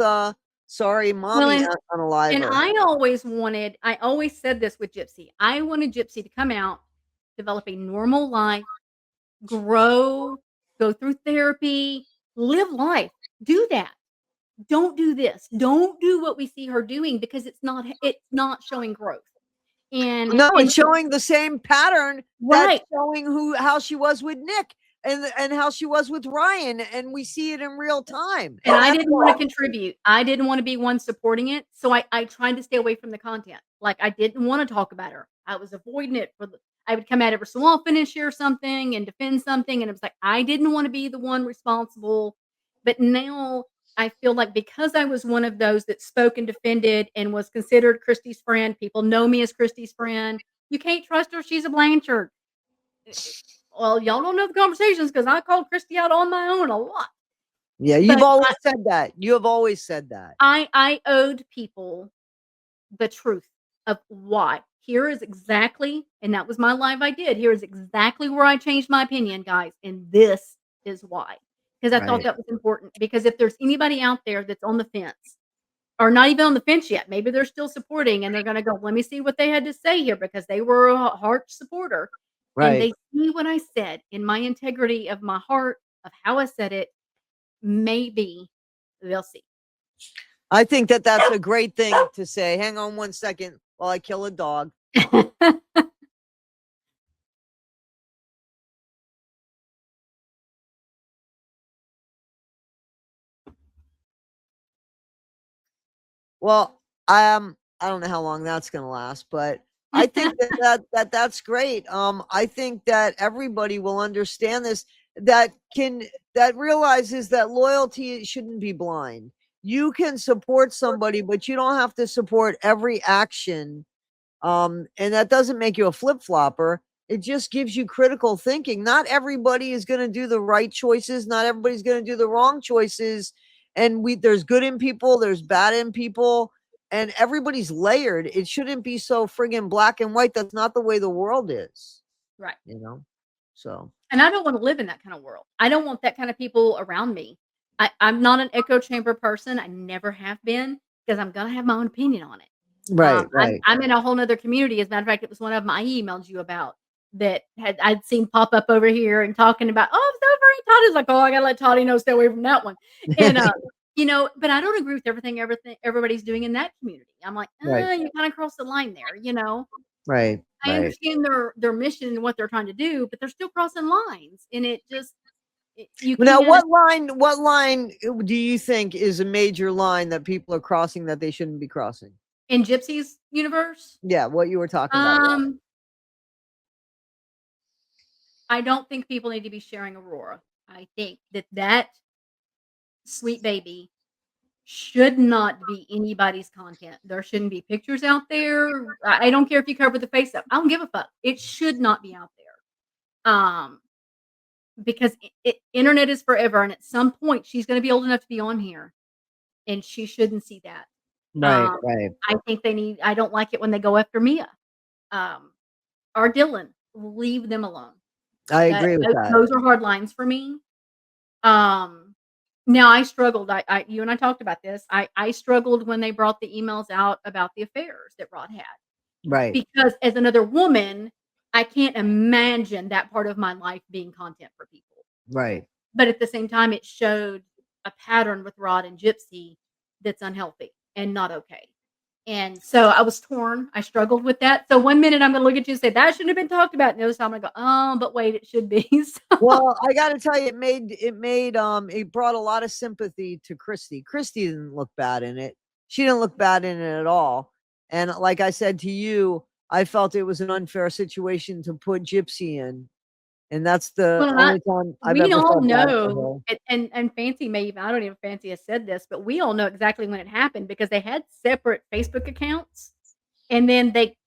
sorry, Well, mommy, unalive and her. I always said this with Gypsy. I wanted Gypsy to come out, develop a normal life, grow, go through therapy, live life. Do that. Don't do this. Don't do what we see her doing because it's not showing growth. And No, and it's showing the same pattern that's right. showing how she was with Nick, and how she was with Ryan, and we see it in real time. And I That's didn't wanna contribute. I didn't wanna be one supporting it, so I tried to stay away from the content. Like, I didn't wanna talk about her. I was avoiding it I would come at it every so often and share something and defend something, and it was like, I didn't wanna be the one responsible. But now I feel like because I was one of those that spoke and defended and was considered Christy's friend, people know me as Christy's friend. "You can't trust her, she's a Blanchard." Well, y'all don't know the conversations because I called Christy out on my own a lot. Yeah, you've But always said that. You have always said that. I owed people the truth of why. Here is exactly, and that was my live I did. Here is exactly where I changed my opinion, guys, and this is why. Because I thought Right. that was important. Because if there's anybody out there that's on the fence, or not even on the fence yet, maybe they're still supporting and they're gonna go, "Let me see what they had to say here," because they were a heart supporter, and Right. they see what I said in my integrity of my heart, of how I said it, maybe they'll see. I think that that's a great thing to say. Hang on one second while I kill a dog. Well, I don't know how long that's gonna last, but I think that's great. I think that everybody will understand this, that realizes that loyalty shouldn't be blind. You can support somebody, but you don't have to support every action. And that doesn't make you a flip-flopper. It just gives you critical thinking. Not everybody is gonna do the right choices, not everybody's gonna do the wrong choices. And there's good in people, there's bad in people, and everybody's layered. It shouldn't be so friggin' black and white. That's not the way the world is, Right. you know? So And I don't wanna live in that kind of world. I don't want that kind of people around me. I'm not an echo chamber person. I never have been because I'm gonna have my own opinion on it. right, I'm right. I'm in a whole 'nother community. As a matter of fact, it was one of them I emailed you about that I'd seen pop up over here and talking about, "Oh, I'm so very Toddy's like, oh, I gotta let Toddy know, stay away from that one." And, but I don't agree with everything everybody's doing in that community. I'm like, Right, You kinda crossed the line there, you know?" right, I right. understand their mission and what they're trying to do, but they're still crossing lines, and it just you Now, can't what line do you think is a major line that people are crossing that they shouldn't be crossing? in Gypsy's universe, Yeah, what you were talking about. Yeah. um, I don't think people need to be sharing Aurora. I think that sweet baby should not be anybody's content. There shouldn't be pictures out there. I don't care if you cover the face up. I don't give a fuck. It should not be out there. Because internet is forever, and at some point she's gonna be old enough to be on here, and she shouldn't see that. Right, Um, right. I don't like it when they go after Mia, um, or Dylan. Leave them alone. I That agree with that. those are hard lines for me. Um, Now I struggled. You and I talked about this. I struggled when they brought the emails out about the affairs that Rod had Right. because as another woman, I can't imagine that part of my life being content for people. Right. But at the same time, it showed a pattern with Rod and Gypsy that's unhealthy and not okay. And so I was torn. I struggled with that. So one minute I'm gonna look at you and say, "That shouldn't have been talked about." And the other time I go, "Oh, but wait, it should be." So Well, I got to tell you, it brought a lot of sympathy to Christy. Christy didn't look bad in it. She didn't look bad in it at all. And like I said to you, I felt it was an unfair situation to put Gypsy in, and that's the well, only time I've we ever all felt bad for know, her. and Fancy may even I don't even Fancy has said this, but we all know exactly when it happened because they had separate Facebook accounts, and then they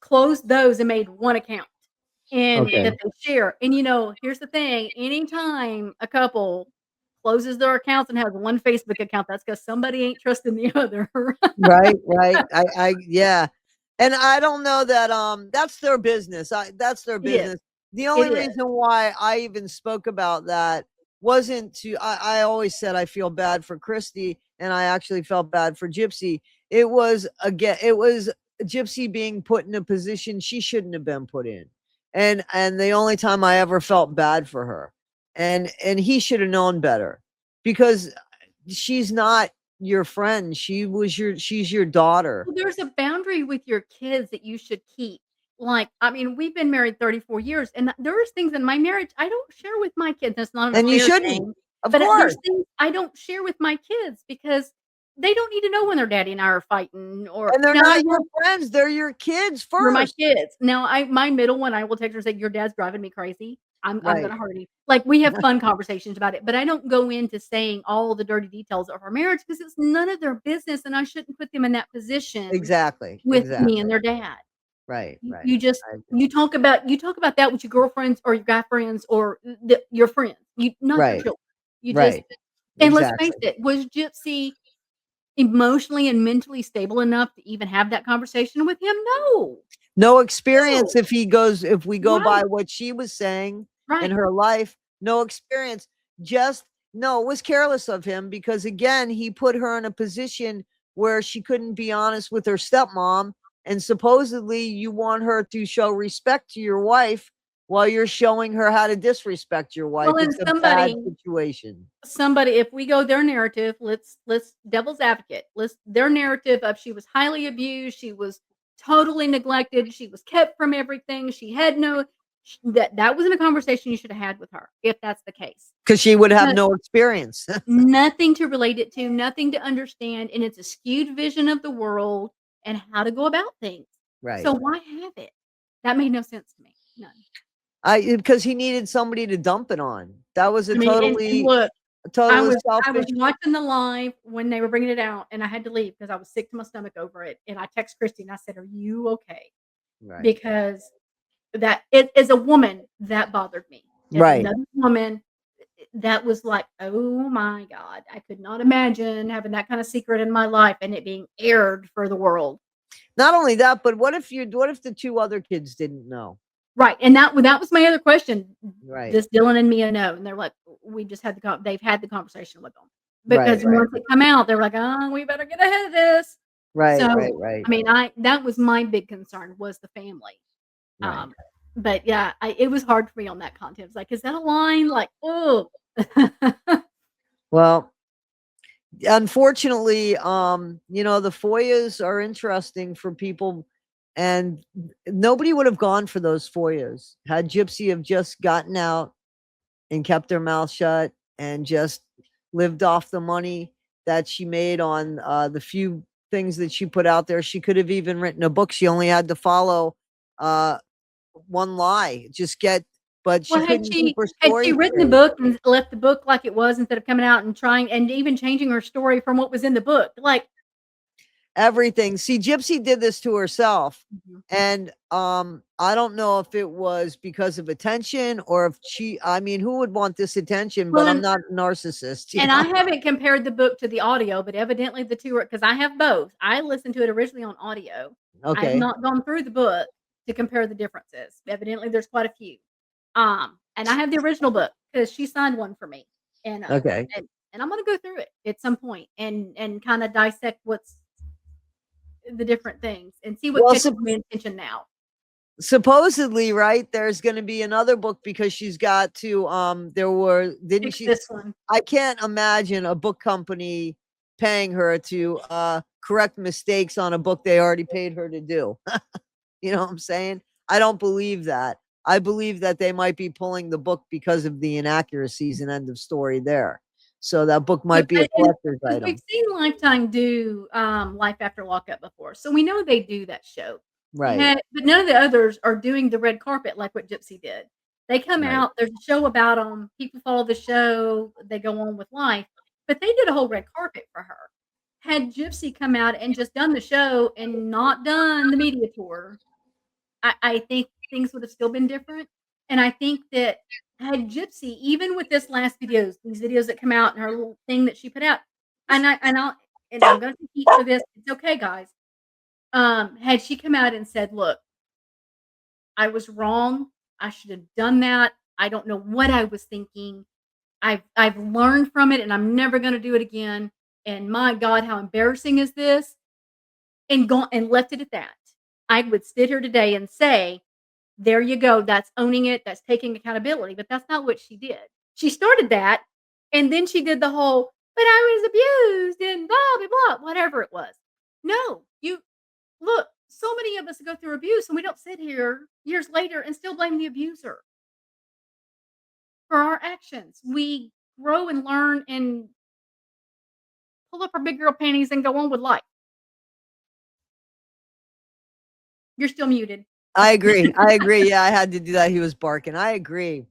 closed those and made one account and Okay. that they share. And, here's the thing, anytime a couple closes their accounts and has one Facebook account, that's because somebody ain't trusting the other. Right, right. Yeah. And I don't know that that's their business. That's their It is. business. The It only is. reason why I even spoke about that wasn't to I always said I feel bad for Christy, and I actually felt bad for Gypsy. It was Gypsy being put in a position she shouldn't have been put in. And the only time I ever felt bad for her. And he should have known better, because she's not your friend. She's your daughter. Well, there's a boundary with your kids that you should keep. Like, I mean, we've been married 34 years, and there's things in my marriage I don't share with my kids. That's not a And you fair shouldn't. thing, Of but there's course. things I don't share with my kids because they don't need to know when their daddy and I are fighting. Or And they're now I not your will. friends, they're your kids They're my first. kids. Now my middle one, I will text her and say, "Your dad's driving me crazy. I'm Right. gonna hurt him." Like, we have fun conversations about it, but I don't go into saying all the dirty details of our marriage because it's none of their business, and I shouldn't put them in that position Exactly, with me and exactly. their dad. Right, You right. you just I you talk about that with your girlfriends or your guy friends or your friends, not your Right, children. You just right. and let's face Exactly. it, was Gypsy emotionally and mentally stable enough to even have that conversation with him? No. No experience No. if we go by Right, what she was saying in right. her life, no experience. Just no, it was careless of him, because again, he put her in a position where she couldn't be honest with her stepmom, and supposedly you want her to show respect to your wife while you're showing her how to disrespect your wife. Well, and It's a bad somebody situation. somebody if we go their narrative, let's devil's advocate. Let's their narrative of she was highly abused, she was totally neglected, she was kept from everything, she had no that wasn't a conversation you should have had with her if that's the case. Because she would have But no experience. nothing to relate it to, nothing to understand, and it's a skewed vision of the world and how to go about things. So Right. why have it? That made no sense to me. None. Because he needed somebody to dump it on. That was I mean, and look, a I totally was selfish. watching the live when they were bringing it out, and I had to leave because I was sick to my stomach over it, and I text Christy and I said, "Are you okay?" Right. Because that it as a woman, that bothered me. As Right. another woman, that was like, "Oh my god, I could not imagine having that kind of secret in my life and it being aired for the world." Not only that, but what if the 2 other kids didn't know? Right, and that was my other question. Right. Does Dylan and Mia know? And they're like, "We just had they've had the conversation with them." Right, Because right. once it come out, they were like, "Oh, we better get ahead of this." Right, So, right, right. I mean, that was my big concern was the family. Right. Um, but yeah, it was hard for me on that content. It's like, is that a line? Like, oh. Well, unfortunately, the FOIAs are interesting for people, and nobody would have gone for those FOIAs had Gypsy have just gotten out and kept their mouth shut and just lived off the money that she made on the few things that she put out there. She could have even written a book. She only had to follow uh, one lie, but she Well, had couldn't keep she her had she story written the straight. book and left the book like it was instead of coming out and trying and even changing her story from what was in the book, like Everything. See, Gypsy did this to herself. Mhm. And I don't know if it was because of attention, or if I mean, who would want this attention? But Well, I'm not a narcissist, and I haven't compared the book to the audio, but evidently the 2 are because I have both. I listened to it originally on audio. I have Okay. not gone through the book to compare the differences. Evidently, there's quite a few. And I have the original book because she signed one for me, and Okay. and I'm gonna go through it at some point and kind of dissect what's the different things and see what Well, catches my attention now. supposedly, right, there's going to be another book because she's got to didn't Fix she this one. I can't imagine a book company paying her to correct mistakes on a book they already paid her to do. You know what I'm saying? I don't believe that. I believe that they might be pulling the book because of the inaccuracies and end of story there. So that book Yeah, might be a collector's because we've item. seen Lifetime do, Life After Lockup before, so we know they do that show. Right. But none of the others are doing the red carpet like what Gypsy did. They come Right. out, there's a show about them. People follow the show, they go on with life, but they did a whole red carpet for her. Had Gypsy come out and just done the show and not done the media tour, I think things would have still been different, and I think that had Gypsy, even with this last these videos that come out and her little thing that she put out, and I'm gonna take heat for this, it's okay, guys. Had she come out and said, "Look, I was wrong. I should have done that. I don't know what I was thinking. I've learned from it, and I'm never gonna do it again, and my God, how embarrassing is this?" And gone and left it at that. I would sit here today and say, there you go. That's owning it. That's taking accountability. But that's not what she did. She started that, and then she did the whole, but I was abused and blah, blah, blah, whatever it was. No, you look, so many of us go through abuse, and we don't sit here years later and still blame the abuser for our actions. We grow and learn and pull up our big girl panties and go on with life. You're still muted. I agree. I agree. Yeah, I had to do that. He was barking. I agree.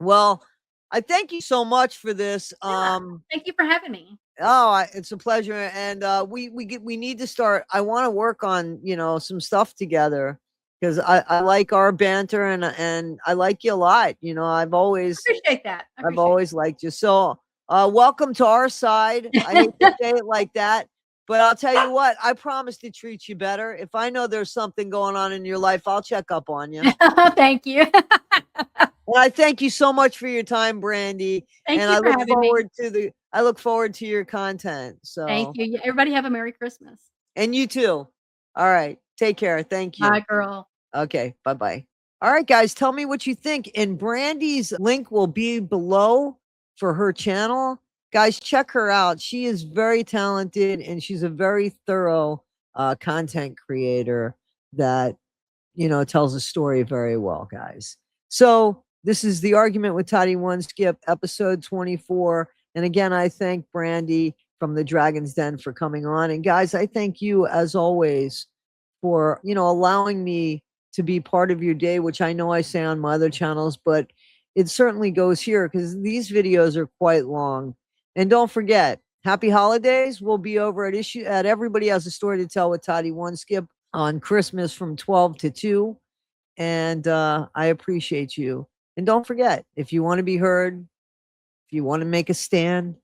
Well, I thank you so much for this. Yeah. Thank you for having me. Oh, it's a pleasure, and we need to start. I want to work on some stuff together because I like our banter and I like you a lot. Appreciate that. I I've appreciate it. always liked you. So, welcome to our side. I hate to say it like that, but I'll tell you what. I promise to treat you better. If I know there's something going on in your life, I'll check up on you. Thank you. Well, I thank you so much for your time, Brandy, Thank and you for having me. I look forward to your content. Thank So, you. Yeah, everybody have a Merry Christmas. and you too. All right. Take care. Thank you. Bye, girl. Okay. Bye-bye. All right, guys, tell me what you think. And Brandy's link will be below for her channel. Guys, check her out. She is very talented and she's a very thorough content creator that tells a story very well, guys. So this is The Argument with Toddy One Skip, episode 24. And again, I thank Brandy from the Dragon's Den for coming on. And guys, I thank you as always for, allowing me to be part of your day, which I know I say on my other channels, but it certainly goes here because these videos are quite long. And don't forget, happy holidays. We'll be over at Everybody Has a Story to Tell with Toddy One Skip on Christmas from 12 to 2. And I appreciate you. And don't forget, if you want to be heard, if you want to make a stand,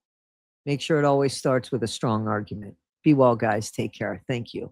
make sure it always starts with a strong argument. Be well, guys. Take care. Thank you.